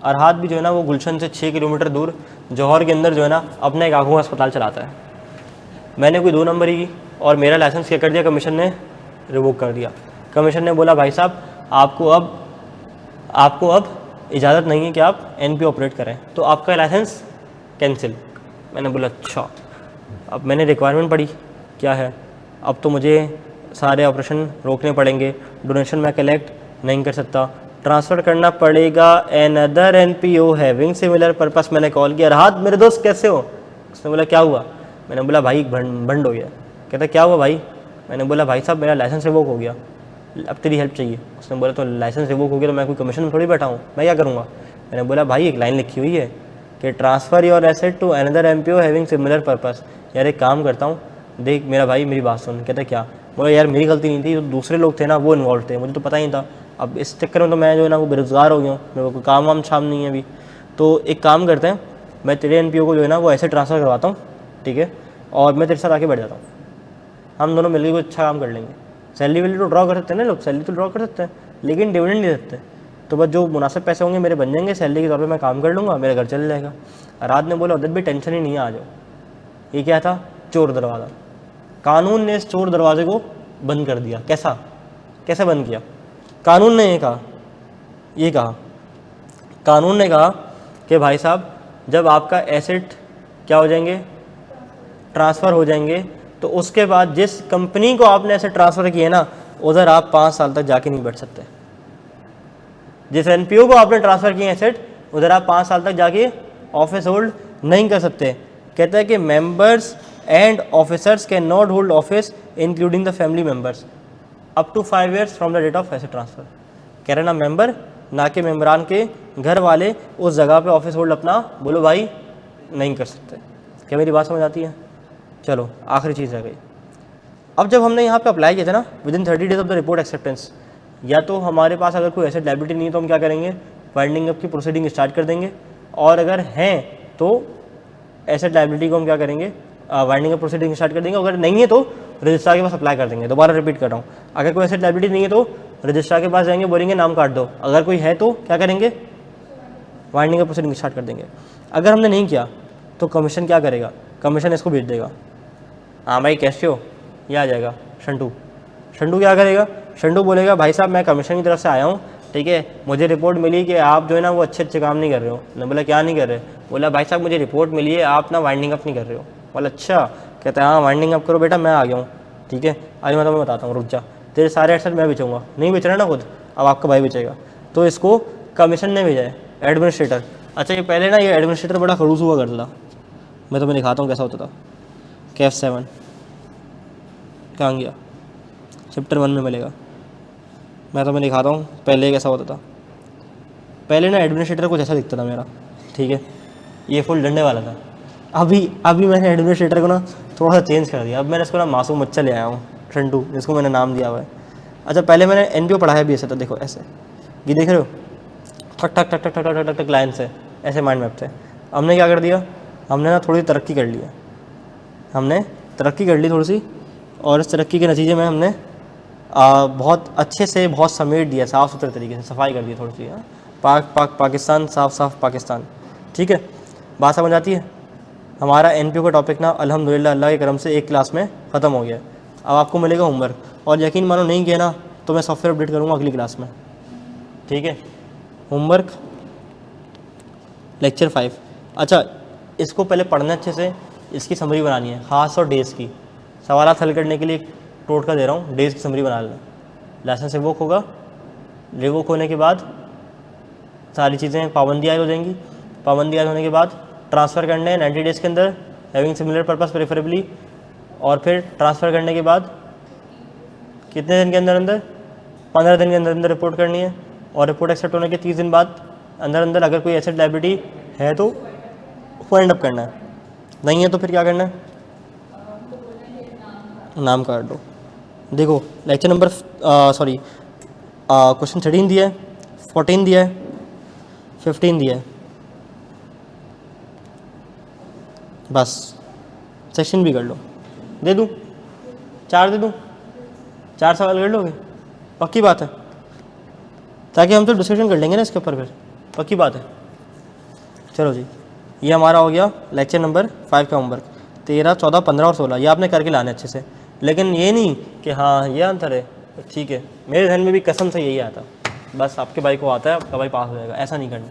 अरहाद भी जो है ना वो गुलशन से 6 किलोमीटर दूर जौहर के अंदर जो है ना अपना एक आँखों का अस्पताल चलाता है। मैंने कोई 2 नंबरी की और मेरा लाइसेंस क्या कर दिया, कमीशन ने रिवोक कर दिया। कमीशन ने बोला भाई साहब आपको अब इजाज़त नहीं है कि आप एनपीओ ऑपरेट करें, तो आपका लाइसेंस कैंसिल। मैंने बोला अच्छा। अब मैंने रिक्वायरमेंट पढ़ी, क्या है, अब तो मुझे सारे ऑपरेशन रोकने पड़ेंगे, डोनेशन मैं कलेक्ट नहीं कर सकता, ट्रांसफ़र करना पड़ेगा another NPO having similar purpose. मैंने कॉल किया, राहत मेरे दोस्त कैसे हो? उसने बोला क्या हुआ? मैंने बोला भाई भंड हो गया। कहता क्या हुआ भाई? मैंने बोला भाई साहब मेरा लाइसेंस रिवोक हो गया, अब तेरी हेल्प चाहिए। उसने बोला तो लाइसेंस रिवोक हो गया तो मैं कोई कमीशन में थोड़ी बैठा हूँ, मैं क्या करूँगा? मैंने बोला भाई एक लाइन लिखी हुई है कि transfer your asset to another MPO having similar purpose. यार एक काम करता हूँ, देख मेरा भाई मेरी बात सुन। कहता क्या? बोला यार मेरी गलती नहीं थी, तो दूसरे लोग थे ना वो इन्वॉल्व थे, मुझे तो पता ही था। अब इस चक्कर में तो मैं जो है ना वो बेरोज़गार हो गया हूँ, मेरे को कोई काम वाम शाम नहीं है अभी। तो एक काम करते हैं, मैं तेरे एनपीओ को जो है ना वो ऐसे ट्रांसफ़र करवाता हूँ, ठीक है, और मैं तेरे साथ आके बैठ जाता हूँ, हम दोनों मिलकर कोई अच्छा काम कर लेंगे। सैलरी वैली तो ड्रॉ कर सकते हैं ना लोग, सैलरी तो ड्रॉ कर सकते हैं, लेकिन डिविडेंड नहीं सकते। तो बस जो मुनासिब पैसे होंगे मेरे बन जाएंगे, सैलरी के तौर पे मैं काम कर लूँगा, मेरा घर चल जाएगा। रात ने बोला उधर भी टेंशन ही नहीं है, आ जाओ। ये क्या था? चोर दरवाज़ा। कानून ने इस चोर दरवाजे को बंद कर दिया। कैसे बंद किया? कानून ने ये कहा कानून ने कहा कि भाई साहब जब आपका एसेट क्या हो जाएंगे, ट्रांसफ़र हो जाएंगे, तो उसके बाद जिस कंपनी को आपने एसेट ट्रांसफ़र किए ना उधर आप 5 साल तक जाके नहीं बैठ सकते। जिस एनपीओ को आपने ट्रांसफ़र किए एसेट उधर आप 5 साल तक जाके ऑफिस होल्ड नहीं कर सकते। कहता है कि members and officers can not hold office including the family members up to 5 years from the date of asset transfer. कह रहे ना मेंबर, ना कि मेम्बरान के घर वाले उस जगह पे ऑफिस होल्ड अपना बोलो भाई नहीं कर सकते। क्या मेरी बात समझ आती है? चलो आखिरी चीज़ रह गई। अब जब हमने यहाँ पे अप्लाई किया था ना within 30 days of the report acceptance, या तो हमारे पास अगर कोई एसेट लायबिलिटी नहीं है तो हम क्या करेंगे, वाइंडिंग अप की प्रोसीडिंग स्टार्ट कर देंगे, और अगर हैं तो एसेट लायबिलिटी को हम क्या करेंगे, वाइंडिंग अप प्रोसीडिंग स्टार्ट कर देंगे। अगर नहीं है तो रजिस्ट्रार के पास अप्लाई कर देंगे। दोबारा रिपीट कर रहा हूँ, अगर कोई एसेट लायबिलिटी नहीं है तो रजिस्ट्रार के पास जाएंगे, बोलेंगे नाम काट दो। अगर कोई है तो क्या करेंगे, वाइंडिंग अप प्रोसीडिंग स्टार्ट कर देंगे। अगर हमने नहीं किया तो कमीशन क्या करेगा, कमीशन इसको भेज देगा, हाँ भाई कैसे हो, ये आ जाएगा शंटू क्या करेगा, शंटू बोलेगा भाई साहब मैं कमीशन की तरफ से आया हूँ, ठीक है, मुझे रिपोर्ट मिली कि आप जो है ना वो अच्छे काम नहीं कर रहे हो। मैंने बोला क्या नहीं कर रहे? बोला भाई साहब मुझे रिपोर्ट मिली है आप ना वाइंडिंग अप नहीं कर रहे हो। बोला अच्छा। कहता है हाँ वाइंडिंग अप करो बेटा, मैं आ गया हूँ, ठीक है, आज मैं तुम्हें बताता हूँ, रुक जा, तेरे सारे एसेट मैं बेचूंगा। नहीं बेच रहा ना खुद, अब आपका भाई बेचेगा। तो इसको कमीशन ने भेजा है, एडमिनिस्ट्रेटर। अच्छा ये पहले ना ये एडमिनिस्ट्रेटर बड़ा खड़ूस हुआ करता था, मैं तुम्हें दिखाता हूँ कैसा होता था। कैफ 7 कहाँ गया, चैप्टर 1 में मिलेगा, मैं तुम्हें दिखाता हूँ पहले कैसा होता था। पहले ना एडमिनिस्ट्रेटर कुछ ऐसा दिखता था मेरा, ठीक है, ये फुल डंडे वाला था। अभी मैंने एडमिनिस्ट्रेटर को ना थोड़ा सा चेंज कर दिया, अब मैंने इसको ना मासूम बच्चा ले आया हूँ, शंटू जिसको मैंने नाम दिया हुआ है। अच्छा पहले मैंने एनपीओ पढ़ाया भी ऐसा था, देखो ऐसे, ये देख रहे हो, ठक ठक ठक ठक ठक ठक ठक ठक लाइन से ऐसे माइंड मैप थे। हमने क्या कर दिया, हमने ना थोड़ी तरक्की कर ली है, हमने तरक्की कर ली थोड़ी सी, और इस तरक्की के नतीजे में हमने बहुत अच्छे से बहुत समेट दिया, साफ़ सुथरे तरीके से सफाई कर दी थोड़ी सी। पाकिस्तान साफ पाकिस्तान, ठीक है। बात समझ आती है? हमारा NPO का टॉपिक ना अल्हम्दुलिल्लाह अल्लाह के करम से एक क्लास में ख़त्म हो गया। अब आपको मिलेगा होमवर्क, और यकीन मानो नहीं किया ना तो मैं सॉफ्टवेयर अपडेट करूँगा अगली क्लास में, ठीक है? Homework lecture 5। अच्छा, इसको पहले पढ़ना अच्छे से, इसकी समरी बनानी है, ख़ास और डेज़ की। सवालात हल करने के लिए एक टोटका दे रहा हूँ, डेज़ की समरी बना लेना। लाइसेंस रिवोक होगा, रिवोक होने के बाद सारी चीज़ें पाबंदी आयद हो जाएंगी। पाबंदी आयद होने के बाद ट्रांसफ़र करने हैं 90 डेज़ के अंदर, हैविंग सिमिलर पर्पस प्रेफरेबली। और फिर ट्रांसफ़र करने के बाद कितने दिन के अंदर अंदर? 15 दिन के अंदर अंदर रिपोर्ट करनी है। और रिपोर्ट एक्सेप्ट होने के 30 दिन बाद अंदर अंदर अगर कोई एसेट लायबिलिटी है तो फाइंड अप करना है, नहीं है तो फिर क्या करना है? नाम काट दो। देखो लेक्चर नंबर क्वेश्चन 13 दिया है, 14 दिया है, 15 दिया है, बस सेक्शन भी कर लो। दे दूँ 4? दे दूँ 4 सवाल कर लोगे? पक्की बात है? ताकि हम तो डिस्कशन कर लेंगे ना इसके ऊपर फिर, पक्की बात है? चलो जी, ये हमारा हो गया लेक्चर नंबर 5 का होमवर्क। 13, 14, 15 और 16 ये आपने करके लाना अच्छे से। लेकिन ये नहीं कि हाँ ये आंसर है, ठीक है, मेरे ध्यान में भी कसम से यही आता, बस आपके भाई को आता है, आपका भाई पास हो जाएगा, ऐसा नहीं करना,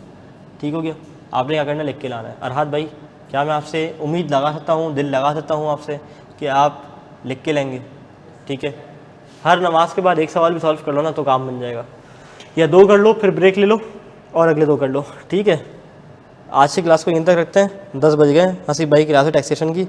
ठीक हो गया? आपने क्या करना, लिख के लाना है। अरहात भाई, क्या मैं आपसे उम्मीद लगा सकता हूँ, दिल लगा सकता हूँ आपसे कि आप लिख के लेंगे? ठीक है, हर नमाज के बाद एक सवाल भी सॉल्व कर लो ना तो काम बन जाएगा, या 2 कर लो फिर ब्रेक ले लो और अगले 2 कर लो, ठीक है? आज की क्लास को यहीं तक रखते हैं, 10 बज गए। हसीब भाई की क्लास है टैक्सेशन की।